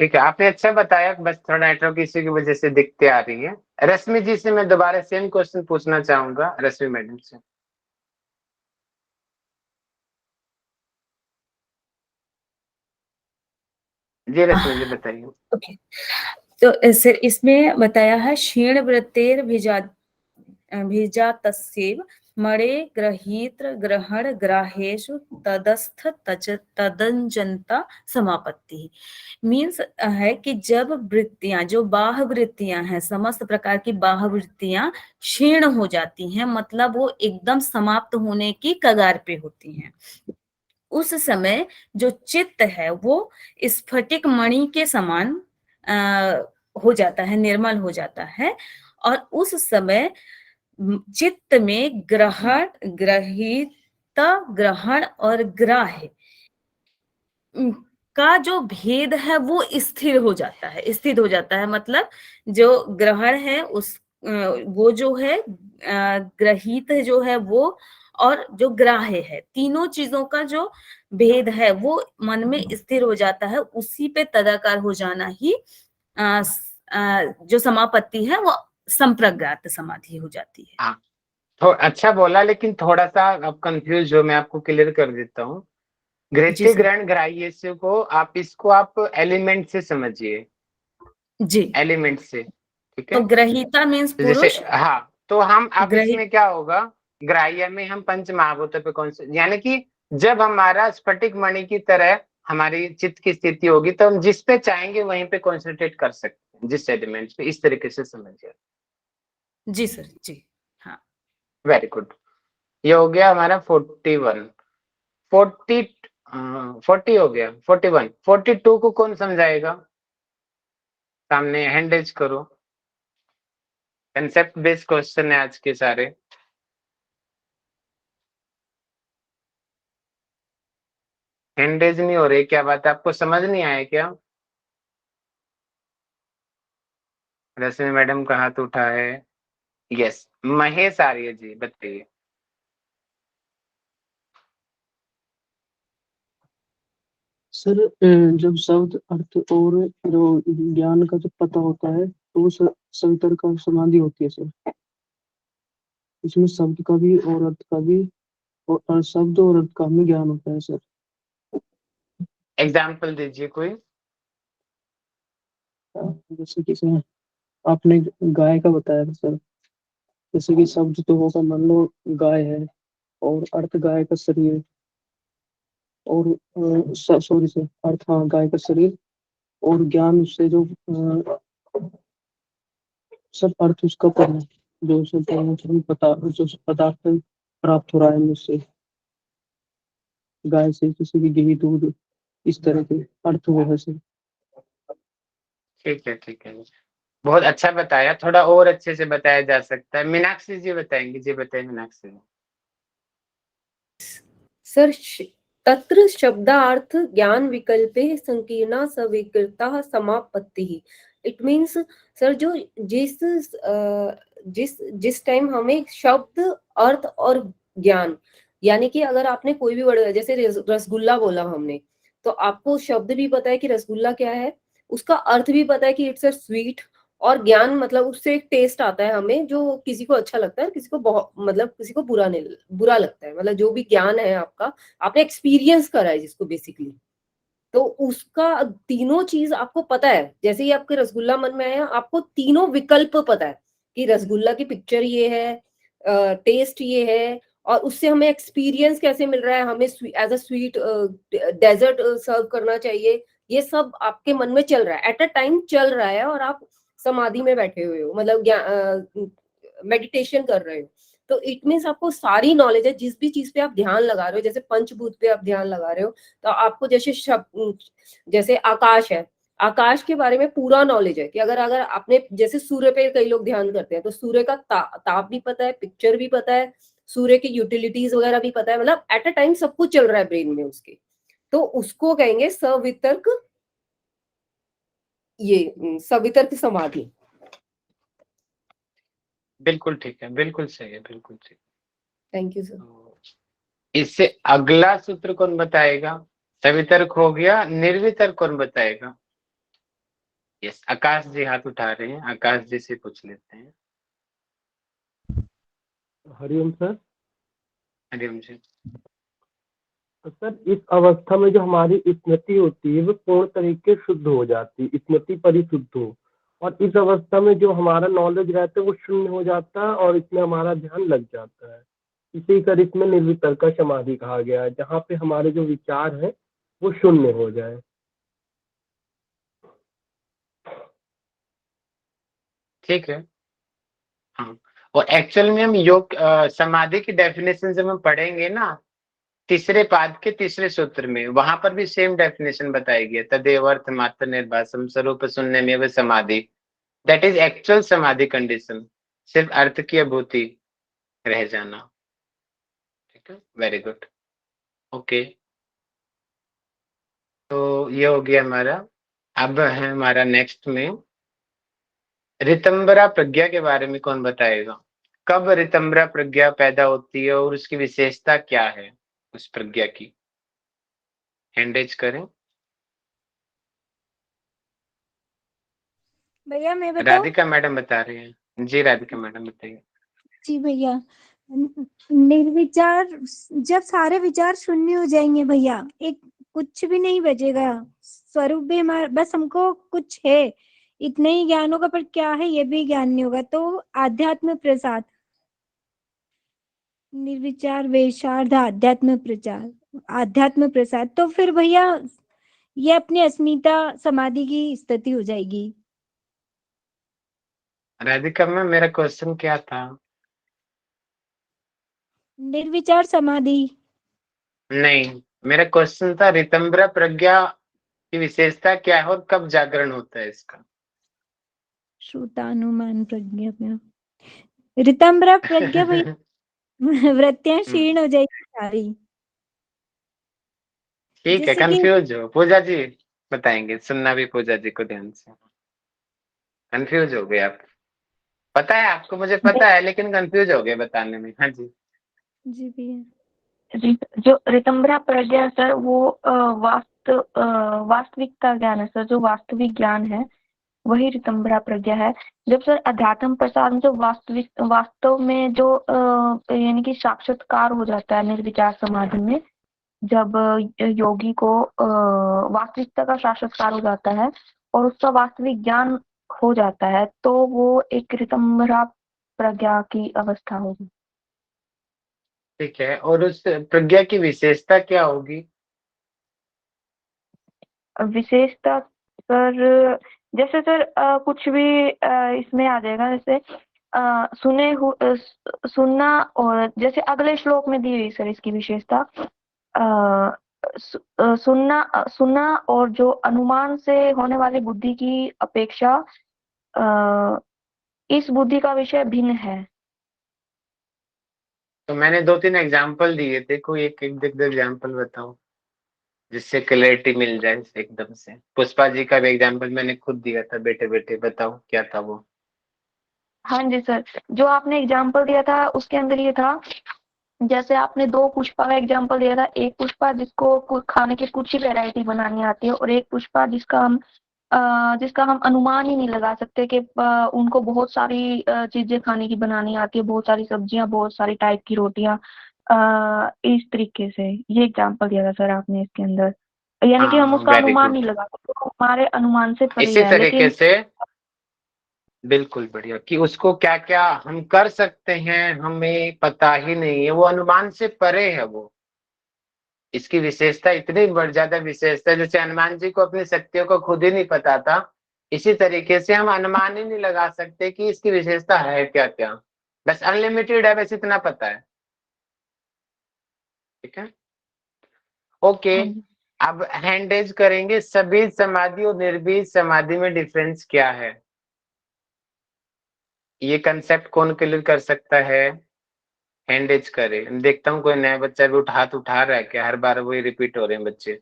Speaker 1: ठीक है, आपने अच्छा बताया। बस थोड़ा नेटवर्क इश्यू की वजह से दिक्कतें आ रही है। रश्मि जी से मैं दोबारा सेम क्वेश्चन पूछना चाहूंगा, रश्मि मैडम से। जी रश्मि जी बताइए।
Speaker 8: ओके, तो सर इसमें बताया है क्षीण वृत्तेर भिजातस्यैव मणे गृहीत ग्रहण ग्राहेषु तदस्थ तदंजनता समापत्ति। मीन्स है कि जब वृत्तियां, जो बाह्य वृत्तियां हैं, समस्त प्रकार की बाह्य वृत्तियां क्षीण हो जाती हैं, मतलब वो एकदम समाप्त होने की कगार पे होती हैं, उस समय जो चित्त है वो स्फटिक मणि के समान हो जाता है, निर्मल हो जाता है। और उस समय चित्त में ग्रहण, ग्रहीता, ग्रहण और ग्राह्य का जो भेद है वो स्थिर हो जाता है, स्थिर हो जाता है। मतलब जो ग्रहण है उस वो जो है ग्रहीत जो है वो, और जो ग्राह्य है, तीनों चीजों का जो भेद है वो मन में स्थिर हो जाता है। उसी पे तदाकार हो जाना ही जो समापत्ति है वो संप्रज्ञात समाधि हो जाती है।
Speaker 1: हाँ, तो अच्छा बोला, लेकिन थोड़ा सा अब कंफ्यूज हो, मैं आपको क्लियर कर देता हूँ।
Speaker 8: जी
Speaker 1: घृत्य
Speaker 8: सर।
Speaker 1: ग्रहण ग्राह्य को आप एलिमेंट से समझिए,
Speaker 8: जी,
Speaker 1: एलिमेंट से। ठीक
Speaker 8: तो
Speaker 1: है,
Speaker 8: ग्रहीता मीन्स
Speaker 1: तो जैसे
Speaker 8: पुरुष,
Speaker 1: हाँ, तो हम अब
Speaker 8: ग्रही
Speaker 1: इसमें क्या होगा, ग्राह्य में हम पंच महाभूतों पे कौन से, यानी कि जब हमारा स्फटिक मणि की तरह हमारी चित्त की स्थिति होगी तो हम जिस पे चाहेंगे वहीं पे कॉन्सेंट्रेट कर सकते हैं, जिस एलिमेंट पे। इस तरीके से समझिए।
Speaker 8: जी सर, जी हाँ।
Speaker 1: Very good. ये हो गया हमारा 41। 40 40 हो गया। 41, 42 को कौन समझाएगा? सामने हैंड रेज करो। कंसेप्ट बेस्ड क्वेश्चन है आज के सारे। हैंड रेज नहीं हो रही, क्या बात है? आपको समझ नहीं आया क्या? रश्मि मैडम का हाथ उठा है। यस, महेश आर्य जी बताइए।
Speaker 9: सर जब शब्द अर्थ और जो ज्ञान का जो पता होता है तो वो सभी तरह का समाधि होती है सर। इसमें शब्द का भी और अर्थ का भी और शब्द और अर्थ का भी ज्ञान होता है सर।
Speaker 1: एग्जाम्पल दीजिए कोई।
Speaker 9: जैसे कि सर आपने गाय का बताया था सर। जैसे कि शब्द तो होगा मान लो गाय है और अर्थ गाय का शरीर और सॉरी सर अर्थ हाँ गाय का शरीर और ज्ञान उससे जो सब अर्थ उसका करना जो सब पता जो पदार्थ प्राप्त हो रहा है मुझसे गाय से किसी भी घी दूध इस तरह के अर्थ वो है सर।
Speaker 1: ठीक है, ठीक है, बहुत अच्छा बताया। थोड़ा और अच्छे से बताया जा सकता है। मीनाक्षी जी बताएंगे। जी बताइए मीनाक्षी जी।
Speaker 3: सर तत्र शब्दार्थ ज्ञान विकल्पे संकीर्णा सविकृता समापत्ति। इट मीन्स सर जो जिस टाइम हमें शब्द अर्थ और ज्ञान यानी कि अगर आपने कोई भी वर्ड जैसे रसगुल्ला बोला हमने तो आपको शब्द भी पता है कि रसगुल्ला क्या है, उसका अर्थ भी पता है कि इट्स अ स्वीट, और ज्ञान मतलब उससे एक टेस्ट आता है हमें जो किसी को अच्छा लगता है, किसी को बहुत मतलब किसी को बुरा लगता है, मतलब जो भी ज्ञान है आपका आपने एक्सपीरियंस करा है जिसको बेसिकली, तो उसका तीनों चीज आपको पता है। जैसे ही आपके रसगुल्ला मन में आया आपको तीनों विकल्प पता है कि रसगुल्ला की पिक्चर ये है, टेस्ट ये है, और उससे हमें एक्सपीरियंस कैसे मिल रहा है, हमें एज अ स्वीट डेजर्ट सर्व करना चाहिए, ये सब आपके मन में चल रहा है, एट अ टाइम चल रहा है, और आप समाधि में बैठे हुए हो, मतलब मेडिटेशन कर रहे हो। तो इट मीन्स आपको सारी नॉलेज है, जिस भी चीज पे आप ध्यान लगा रहे हो, जैसे पंचभूत पे आप ध्यान लगा रहे हो तो आपको जैसे शब्द जैसे आकाश है, आकाश के बारे में पूरा नॉलेज है कि अगर अगर आपने जैसे सूर्य पे कई लोग ध्यान करते हैं तो सूर्य का ताप भी पता है, पिक्चर भी पता है, सूर्य की यूटिलिटीज वगैरह भी पता है, मतलब एट अ टाइम सब कुछ चल रहा है ब्रेन में उसके, तो उसको कहेंगे सवितर्क, ये सवितर्क समाधि।
Speaker 1: बिल्कुल ठीक है, बिल्कुल सही है, बिल्कुल ठीक।
Speaker 3: Thank you sir.
Speaker 1: तो इससे अगला सूत्र कौन बताएगा? सवितर्क हो गया, निर्वितर्क कौन बताएगा? यस, आकाश जी हाथ उठा रहे हैं, आकाश जी से पूछ लेते हैं।
Speaker 9: हरिओम सर।
Speaker 1: हरिओम जी।
Speaker 9: तो सर इस अवस्था में जो हमारी स्मृति होती है वो पूर्ण तरीके से शुद्ध हो जाती है, स्मृति परिशुद्ध हो, और इस अवस्था में जो हमारा नॉलेज रहता है वो शून्य हो जाता है और इसमें हमारा ध्यान लग जाता है। इसी कर इसमें निर्वितर्क का समाधि कहा गया है, जहाँ पे हमारे जो विचार है वो शून्य हो जाए।
Speaker 1: ठीक है। हाँ, और एक्चुअल में हम योग समाधि की डेफिनेशन जब हम पढ़ेंगे ना तीसरे पाद के तीसरे सूत्र में, वहां पर भी सेम डेफिनेशन बताई गई है, तदेव अर्थ मात्र निर्भासम स्वरूप शून्य में व समाधि। दैट इज एक्चुअल समाधि कंडीशन, सिर्फ अर्थ की अनुभूति रह जाना। ठीक है, वेरी गुड, ओके। तो ये हो गया हमारा। अब है हमारा नेक्स्ट में ऋतंबरा प्रज्ञा के बारे में कौन बताएगा? कब ऋतंबरा प्रज्ञा पैदा होती है और उसकी विशेषता क्या है उस प्रज्ञा की? हैंड रेज करें।
Speaker 10: भैया मैं बताऊं?
Speaker 1: राधिका मैडम बता रहे हैं। जी राधिका मैडम बताइए।
Speaker 10: जी भैया, निर्विचार, जब सारे विचार शून्य हो जाएंगे भैया, एक कुछ भी नहीं बचेगा, स्वरूप भी हमारा, बस हमको कुछ है इतना ही ज्ञान होगा, पर क्या है ये भी ज्ञान नहीं होगा, तो आध्यात्म प्रसाद, निर्विचार वेशार्ध आध्यात्म प्रचार, आध्यात्म प्रसाद, तो फिर भैया ये अपनी अस्मिता समाधि की स्थिति हो जाएगी।
Speaker 1: राधिका मैम मेरा क्वेश्चन क्या था?
Speaker 10: निर्विचार समाधि।
Speaker 1: नहीं, मेरा क्वेश्चन था ऋतंबरा प्रज्ञा की विशेषता क्या है और कब जागरण होता है इसका?
Speaker 10: श्रुतानुमान प्रज्ञा में ऋतंबरा प्रज्ञा भैया वृत्तियां क्षीण हो जाएगी सारी।
Speaker 1: ठीक है,
Speaker 10: जैसे कि
Speaker 1: कंफ्यूज हो पूजा जी बताएंगे, सुनना भी पूजा जी को ध्यान से। कंफ्यूज हो गए आप। पता है आपको, मुझे पता है, लेकिन कंफ्यूज हो गए बताने में। हाँ जी।
Speaker 10: जी भैया।
Speaker 5: जो ऋतंभरा प्रज्ञा सर, वो वास्तविकता ज्ञान है सर, जो वास्तविक ज्ञान है वही ऋतंभरा प्रज्ञा है। जब सर अध्यात्म प्रसाद में जो वास्तव में जो यानी कि साक्षात्कार हो जाता है निर्विचार समाधि में, जब योगी को वास्तविकता का साक्षात्कार हो जाता है और उसका वास्तविक ज्ञान हो जाता है, तो वो एक ऋतंभरा प्रज्ञा की अवस्था होगी।
Speaker 1: ठीक है, और उस प्रज्ञा की विशेषता क्या होगी?
Speaker 5: विशेषता सर, जैसे सर कुछ भी इसमें आ जाएगा, जैसे सुनना, और जैसे अगले श्लोक में दी हुई सर इसकी विशेषता, सुनना और जो अनुमान से होने वाली बुद्धि की अपेक्षा इस बुद्धि का विषय भिन्न है।
Speaker 1: तो मैंने 2-3 एग्जाम्पल दिए थे, कोई एक एग्जाम्पल बताओ जिससे क्लैरिटी मिल जाए एकदम से। पुष्पा जी का भी एग्जाम्पल मैंने खुद दिया था, बेटे बेटे बताओ क्या था वो।
Speaker 5: हाँ जी सर, जो आपने एग्जाम्पल दिया था उसके अंदर ये था, जैसे आपने 2 पुष्पा का एग्जाम्पल दिया था, एक पुष्पा जिसको खाने की कुछ ही वैरायटी बनानी आती है, और एक पुष्पा जिसका हम अनुमान ही नहीं लगा सकते कि उनको बहुत सारी चीजें खाने की बनानी आती है, बहुत सारी सब्जियां, बहुत सारी टाइप की रोटियां, इस तरीके से ये एग्जाम्पल दिया था सर आपने इसके अंदर, यानी कि हम
Speaker 1: हाँ,
Speaker 5: उसका
Speaker 1: वेरी
Speaker 5: अनुमान
Speaker 1: गुड।
Speaker 5: नहीं लगा सकते, वो हमारे अनुमान से परे
Speaker 1: इसी
Speaker 5: है।
Speaker 1: तरीके
Speaker 5: लेकिन
Speaker 1: से बिल्कुल बढ़िया, कि उसको क्या क्या हम कर सकते हैं हमें पता ही नहीं है, वो अनुमान से परे है वो। इसकी विशेषता इतनी ज्यादा विशेषता है, जैसे हनुमान जी को अपनी शक्तियों को खुद ही नहीं पता था, इसी तरीके से हम अनुमान ही नहीं लगा सकते कि इसकी विशेषता है क्या क्या। बस अनलिमिटेड है, बस इतना पता है। ठीक है, ओके।
Speaker 5: हाँ जी
Speaker 1: अब हैंड रेज करेंगे, सबीज समाधि और निर्बीज समाधि में डिफरेंस क्या है? ये कंसेप्ट कौन क्लियर कर सकता है? हैंड रेज करे, देखता हूँ कोई नया बच्चा भी हाथ उठा रहा है क्या? हर बार वही रिपीट हो रहे हैं बच्चे।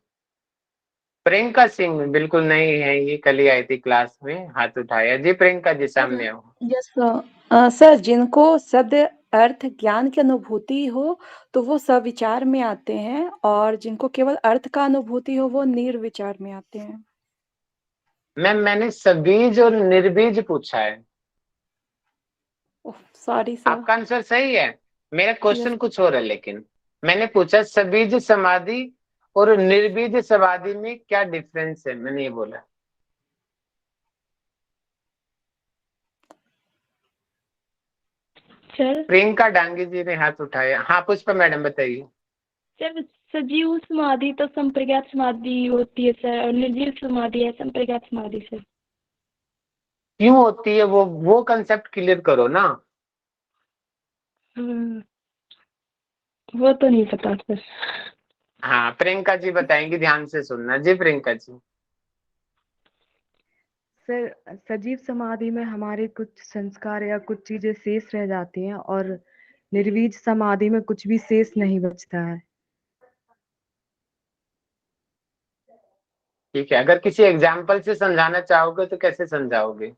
Speaker 1: प्रियंका सिंह बिल्कुल नहीं है, ये कल ही आई थी क्लास में, हाथ उठाया जी। प्रियंका जी सामने आओ।
Speaker 11: यस सर, जिनको शब्द अर्थ ज्ञान की अनुभूति हो तो वो सविचार में आते हैं, और जिनको केवल अर्थ का अनुभूति हो वो निर्विचार में आते हैं।
Speaker 1: मैम मैंने सबीज और निर्बीज पूछा है।
Speaker 11: Sorry sir.
Speaker 1: आपका आंसर सही है, मेरा क्वेश्चन
Speaker 11: यस।
Speaker 1: कुछ और है, लेकिन मैंने पूछा सबीज समाधि और निर्बीज समाधि में क्या डिफरेंस है, मैंने ये बोला।
Speaker 5: सर।
Speaker 1: प्रियंका डांगी जी ने हाथ उठाया। हाँ पुष्पा मैडम बताइए।
Speaker 5: सर सजीव समाधि तो संप्रज्ञात समाधि होती है सर, और निर्जीव समाधि है संप्रज्ञात समाधि सर।
Speaker 1: क्यों होती है वो कंसेप्ट क्लियर करो ना।
Speaker 5: वो तो नहीं पता सर।
Speaker 1: हाँ प्रियंका जी बताएंगी, ध्यान से सुनना जी। प्रियंका जी।
Speaker 12: सर, सजीव समाधि में हमारे कुछ संस्कार या कुछ चीजें शेष रह जाती हैं, और निर्वीज समाधि में कुछ भी शेष नहीं बचता है।
Speaker 1: ठीक है, अगर किसी एग्जाम्पल से समझाना चाहोगे तो कैसे समझाओगे?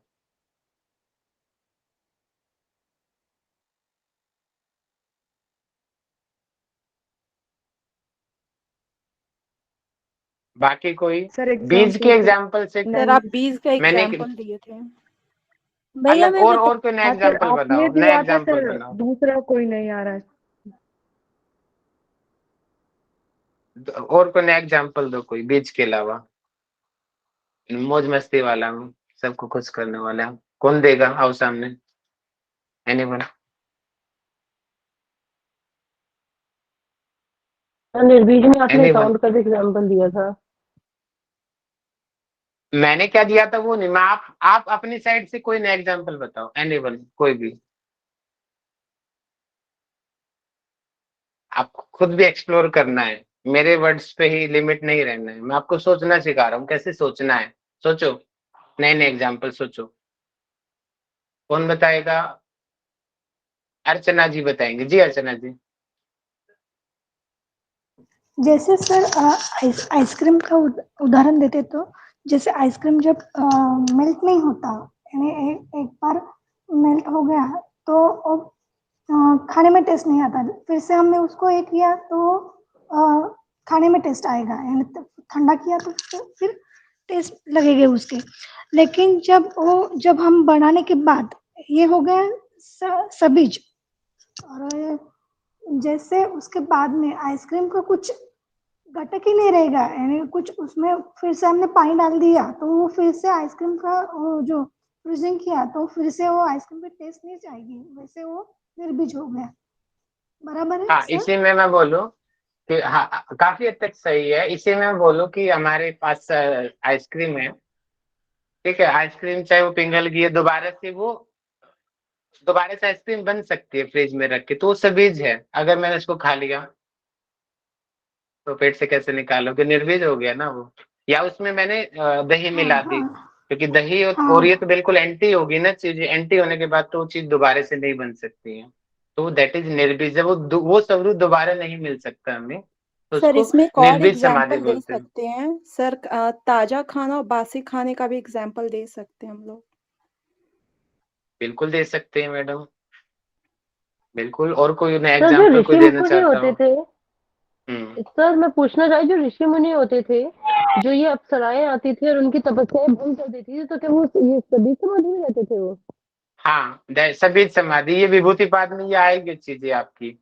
Speaker 1: बाकी कोई
Speaker 12: सर
Speaker 1: बीज के
Speaker 12: एग्जाम्पल तो
Speaker 1: एग्जाम्पल से?
Speaker 11: सर आप बीज का
Speaker 1: मैंने
Speaker 11: एग्जाम्पल दिए थे।
Speaker 10: भैया
Speaker 1: अलग
Speaker 10: मैं बता
Speaker 1: और कोई नया
Speaker 12: हाँ सर,
Speaker 1: एग्जाम्पल
Speaker 12: आपने
Speaker 1: बनाओ, नया
Speaker 12: दिया था
Speaker 1: एग्जाम्पल
Speaker 12: सर,
Speaker 1: बनाओ।
Speaker 12: दूसरा कोई नहीं आ रहा है।
Speaker 1: और कोई नया एग्जाम्पल दो, कोई बीज के अलावा, मौज मस्ती वाला हूँ, सबको खुश करने वाला हूँ। कौन देगा? आओ सामने। एनीवन?
Speaker 2: निर्बीज में आपने
Speaker 1: एनीवन?
Speaker 2: अकाउंट का भी एग्जाम्पल दिया था।
Speaker 1: मैंने क्या दिया था वो नहीं, मैं आप अपनी साइड से कोई नया एग्जाम्पल बताओ। एनीवन, कोई भी। आपको खुद भी एक्सप्लोर करना है, मेरे वर्ड्स पे ही लिमिट नहीं रहना है। मैं आपको सोचना सिखा रहा हूँ, कैसे सोचना है। सोचो, नए नए एग्जाम्पल सोचो। कौन बताएगा? अर्चना जी बताएंगे जी। अर्चना जी।
Speaker 10: जैसे सर आइसक्रीम का उदाहरण देते तो जैसे आइसक्रीम जब मेल्ट नहीं होता, यानी एक बार मेल्ट हो गया तो खाने में टेस्ट नहीं आता, फिर से हमने उसको एक किया तो खाने में टेस्ट आएगा, यानी ठंडा किया तो फिर टेस्ट लगेगा उसके। लेकिन जब हम बनाने के बाद ये हो गया सबीज, और जैसे उसके बाद में आइसक्रीम का कुछ घटक ही नहीं रहेगा, यानी कुछ उसमें फिर से हमने पानी डाल दिया तो वो फिर से आइसक्रीम का वो जो फ्रीजिंग किया तो फिर से वो आइसक्रीम पे टेस्ट नहीं जाएगी, वैसे वो निर्बीज हो गया। बराबर है
Speaker 1: हाँ,
Speaker 10: सर?
Speaker 1: इसी में मैं बोलूँ कि हाँ, काफी हद तक सही है। इसी में मैं बोलूँ कि हमारे पास आइसक्रीम है, ठीक है, आइसक्रीम चाहे वो पिघल गई है, दोबारा से आइसक्रीम बन सकती है फ्रिज में रख के, तो वो सबीज है। अगर मैंने उसको खा लिया तो पेट से कैसे निकालोगे, निर्बीज हो गया ना वो। या उसमें मैंने दही मिला दी, क्योंकि दही और ये तो बिल्कुल एंटी होगी ना चीज, एंटी होने के बाद तो वो चीज दोबारा से नहीं बन सकती है, तो दैट इज निर्बीज है। वो स्वरूप दोबारा नहीं मिल सकता हमें, तो
Speaker 11: सर
Speaker 1: उसको
Speaker 11: इसमें एक और
Speaker 1: निर्बीज समाधि
Speaker 11: एग्जाम्पल दे
Speaker 1: बोलते हैं।
Speaker 11: सकते हैं सर, ताजा खाना और बासी खाने का भी एग्जाम्पल दे सकते हैं हम लोग।
Speaker 1: बिल्कुल दे सकते हैं मैडम, बिल्कुल। और कोई नया
Speaker 2: सर जो
Speaker 1: एग्जाम्पल कोई
Speaker 2: ऋषि
Speaker 1: देना
Speaker 2: मुनि
Speaker 1: चाहता
Speaker 2: होते
Speaker 1: हो?
Speaker 2: थे,
Speaker 1: हम्म।
Speaker 2: सर मैं पूछना चाहती, जो ऋषि मुनि होते थे, जो ये अप्सराएं आती थी और उनकी तपस्याएं भंग कर देती थी, तो क्या वो ये सभी समाधि में रहते थे वो?
Speaker 1: हाँ, सबीज समाधि, ये विभूति पाद में ये आएगी चीजें आपकी,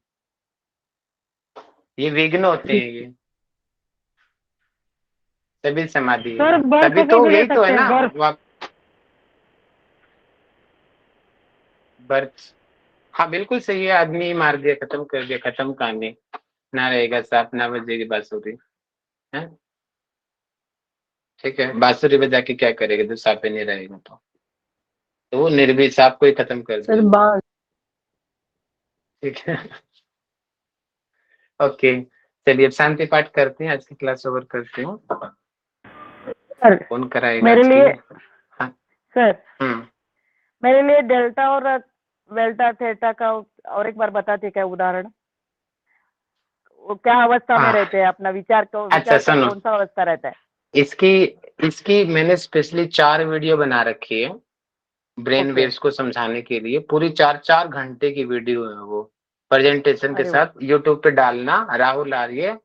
Speaker 1: ये विघ्न होते हैं ये सबीज समाधि है।
Speaker 6: सर बर्फ
Speaker 1: तभी
Speaker 6: पे
Speaker 1: तो
Speaker 6: भी ले
Speaker 1: यही तो है
Speaker 6: सकते हैं,
Speaker 1: ना
Speaker 6: बर्फ।
Speaker 1: बर्थ। हाँ बिल्कुल सही है, आदमी मार दिया, खत्म कर दिया, खत्म कहानी, ना रहेगा सांप ना बजेगी बांसुरी है, ठीक है। बांसुरी बजा के क्या करेगा जब सांप ही नहीं रहेगा, तो वो निर्बीज सांप को ही खत्म कर
Speaker 2: सर
Speaker 1: देगा,
Speaker 2: बांस।
Speaker 1: ठीक है। ओके, चलिए अब शांति पाठ करते हैं, आज की क्लास ओवर करते हैं।
Speaker 6: सर
Speaker 1: कौन कराएगा
Speaker 6: मेरे
Speaker 1: आज की?
Speaker 6: लिए
Speaker 1: हाँ।
Speaker 6: सर
Speaker 1: हम्म।
Speaker 6: मेरे लिए डेल्टा और वेल्टा थीटा का और एक बार बताते क्या उदाहरण, वो क्या अवस्था में
Speaker 1: हाँ,
Speaker 6: रहते हैं, अपना विचार को,
Speaker 1: अच्छा
Speaker 6: विचार का
Speaker 1: सुनो,
Speaker 6: कौन सा अवस्था रहता है?
Speaker 1: इसकी इसकी मैंने स्पेशली 4 वीडियो बना रखी है ब्रेन
Speaker 6: ओके।
Speaker 1: वेव्स को समझाने के लिए, पूरी 4-4 घंटे की वीडियो है वो, प्रेजेंटेशन के
Speaker 6: अरे वाह।
Speaker 1: साथ। यूट्यूब पे डालना राहुल आर्य
Speaker 6: हाँ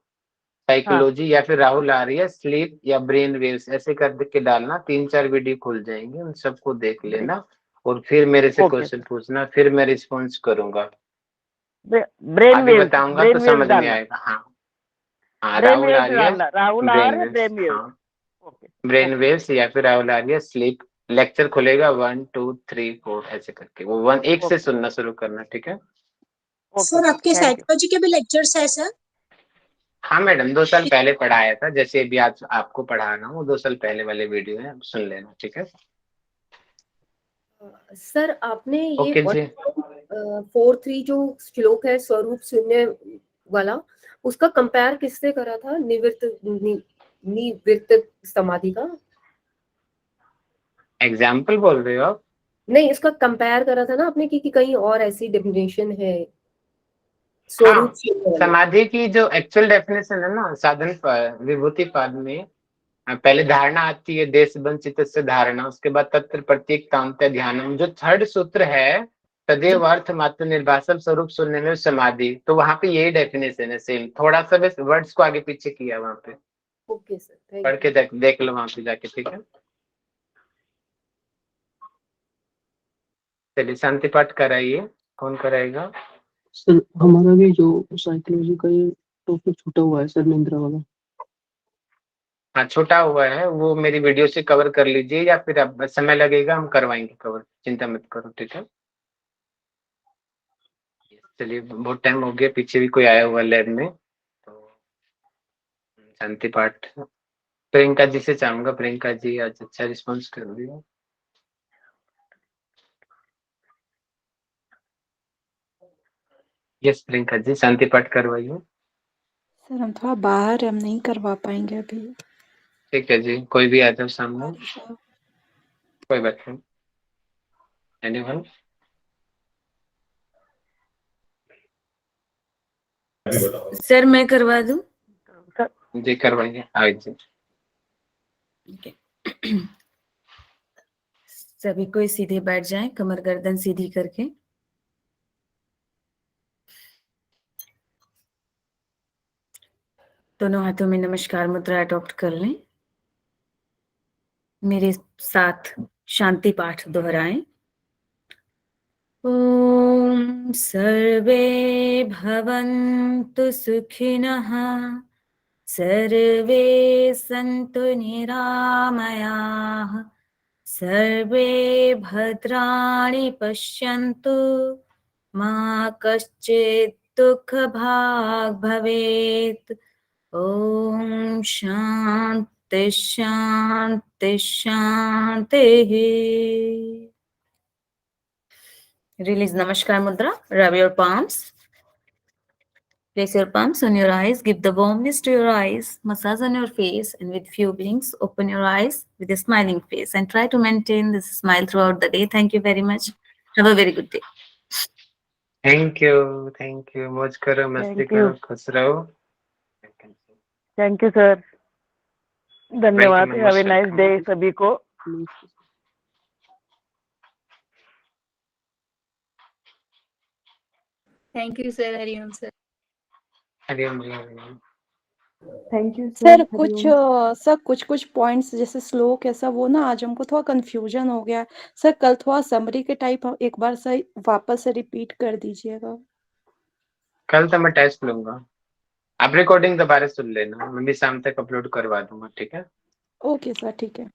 Speaker 1: साइकोलॉजी या फिर राहुल आर्य स्लीप या ब्रेन वेव्स, ऐसे कर के डालना, 3-4 वीडियो खुल जाएंगे, उन सबको देख लेना और फिर मेरे से
Speaker 6: ओके
Speaker 1: क्वेश्चन
Speaker 6: सर।
Speaker 1: पूछना, फिर मैं रिस्पॉन्स करूंगा, आगे
Speaker 6: ब्रेन
Speaker 1: बताऊंगा तो
Speaker 6: वेव्स
Speaker 1: समझ में
Speaker 6: डालना,
Speaker 1: आएगा। हाँ हाँ,
Speaker 6: ब्रेन
Speaker 1: राहुल
Speaker 6: वेव्स
Speaker 1: आर्य
Speaker 6: डालना, Rahul
Speaker 1: brain
Speaker 6: are
Speaker 1: waves,
Speaker 6: brain waves.
Speaker 1: हाँ
Speaker 6: ओके
Speaker 1: ब्रेन
Speaker 6: ओके
Speaker 1: वेव्स या फिर राहुल आर्य स्लीप। लेक्चर खुलेगा 1 2 3 4 ऐसे करके, वो 1 से
Speaker 6: ओके
Speaker 1: सुनना शुरू करना, ठीक है।
Speaker 6: ओके
Speaker 13: सर
Speaker 6: सर,
Speaker 13: आपके
Speaker 6: थैंक यू।
Speaker 13: साइकोलॉजी के भी लेक्चर्स है सर?
Speaker 1: हाँ मैडम, 2 साल पहले पढ़ाया था, जैसे अभी आज आपको पढ़ा रहा हूँ, वो 2 साल पहले वाले वीडियो है, सुन लेना, ठीक है।
Speaker 3: सर आपने ये
Speaker 1: ओके जी।
Speaker 3: 1.4.3 जो श्लोक है स्वरूप शून्य वाला, उसका कंपेयर किससे करा था? निवृत्त समाधि का
Speaker 1: एग्जाम्पल बोल रहे हो आप?
Speaker 3: नहीं, इसका कंपेयर करा था ना आपने कि कहीं और ऐसी डेफिनेशन है स्वरूप
Speaker 1: हाँ,
Speaker 3: शून्य वाली?
Speaker 1: समाधि की जो एक्चुअल डेफिनेशन है ना, साधन विभूति पाद में पहले धारणा आती है, देश बन चित्त से धारणा, उसके बाद तत्र प्रत्येक तांत्य ध्यानम, जो थर्ड सूत्र है तदेव अर्थ मात्र निर्भासम स्वरूप शून्य में समाधि, तो वहां पे यही डेफिनेशन है सेम, थोड़ा सा बस वर्ड्स को आगे पीछे किया वहां पे,
Speaker 3: ओके सर, थैंक
Speaker 1: पढ़ के
Speaker 3: यू।
Speaker 1: देख लो वहां पे जाके, ठीक है। चलिए शांति पाठ कराइए, कौन कराएगा?
Speaker 9: सर हमारा भी जो साइकोलॉजी का ये टॉपिक छूटा हुआ है सर, निंद्रा वाला।
Speaker 1: हाँ छोटा हुआ है वो, मेरी वीडियो से कवर कर लीजिए, या फिर अब समय लगेगा हम करवाएंगे कवर, चिंता मत करो, ठीक है। चलिए बहुत टाइम हो गया, पीछे भी कोई आया हुआ लैब में, तो शांति पाठ प्रियंका जी से चाहूंगा, प्रियंका जी आज अच्छा रिस्पॉन्स कर दिया। यस प्रियंका जी, शांति पाठ करवाइए।
Speaker 11: सर हम थोड़ा बाहर, हम नहीं करवा पाएंगे अभी।
Speaker 1: ठीक है जी, कोई भी आ जाओ सामने,
Speaker 11: बारिश है।
Speaker 1: कोई बात नहीं। एनीवन?
Speaker 8: सर मैं करवा दूं?
Speaker 1: जी करवाइए, आइए जी।
Speaker 8: सभी कोई सीधे बैठ जाएं, कमर गर्दन सीधी करके। दोनों हाथों में नमस्कार मुद्रा अडॉप्ट कर लें। मेरे साथ शांति पाठ दोहराएं। ओम सर्वे भवन्तु सुखिनः, सर्वे सन्तु निरामयाः, सर्वे भद्राणि पश्यन्तु, मा कश्चित् दुःखभाग् भवेत्। ओम शांति शांति शांति। Release Namaskar Mudra. Rub your palms. Place your palms on your eyes. Give the warmness to your eyes. Massage on your face. And with few blinks, open your eyes with a smiling face. And try to maintain this smile throughout the day. Thank you very much. Have a very good day.
Speaker 1: Thank you. मौज करो, मस्ती
Speaker 6: Thank you.
Speaker 1: करो, खुश रहो।
Speaker 6: थैंक यू सर, धन्यवाद।
Speaker 1: Welcome and
Speaker 6: have a
Speaker 1: most
Speaker 6: nice
Speaker 1: welcome.
Speaker 6: Day सभी को।
Speaker 7: Thank you sir. Hariom sir.
Speaker 1: Hariom Hariom.
Speaker 12: Thank you
Speaker 11: sir
Speaker 12: sir.
Speaker 11: कुछ कुछ पॉइंट्स जैसे श्लोक ऐसा वो ना आज हमको थोड़ा कंफ्यूजन हो गया सर। कल थोड़ा समरी के टाइप एक बार सर वापस से रिपीट कर दीजिएगा।
Speaker 1: कल तो मैं टेस्ट लूंगा, आप रिकॉर्डिंग दोबारा सुन लेना, मैं भी शाम तक अपलोड करवा दूंगा, ठीक है?
Speaker 11: ओके सर, ठीक है।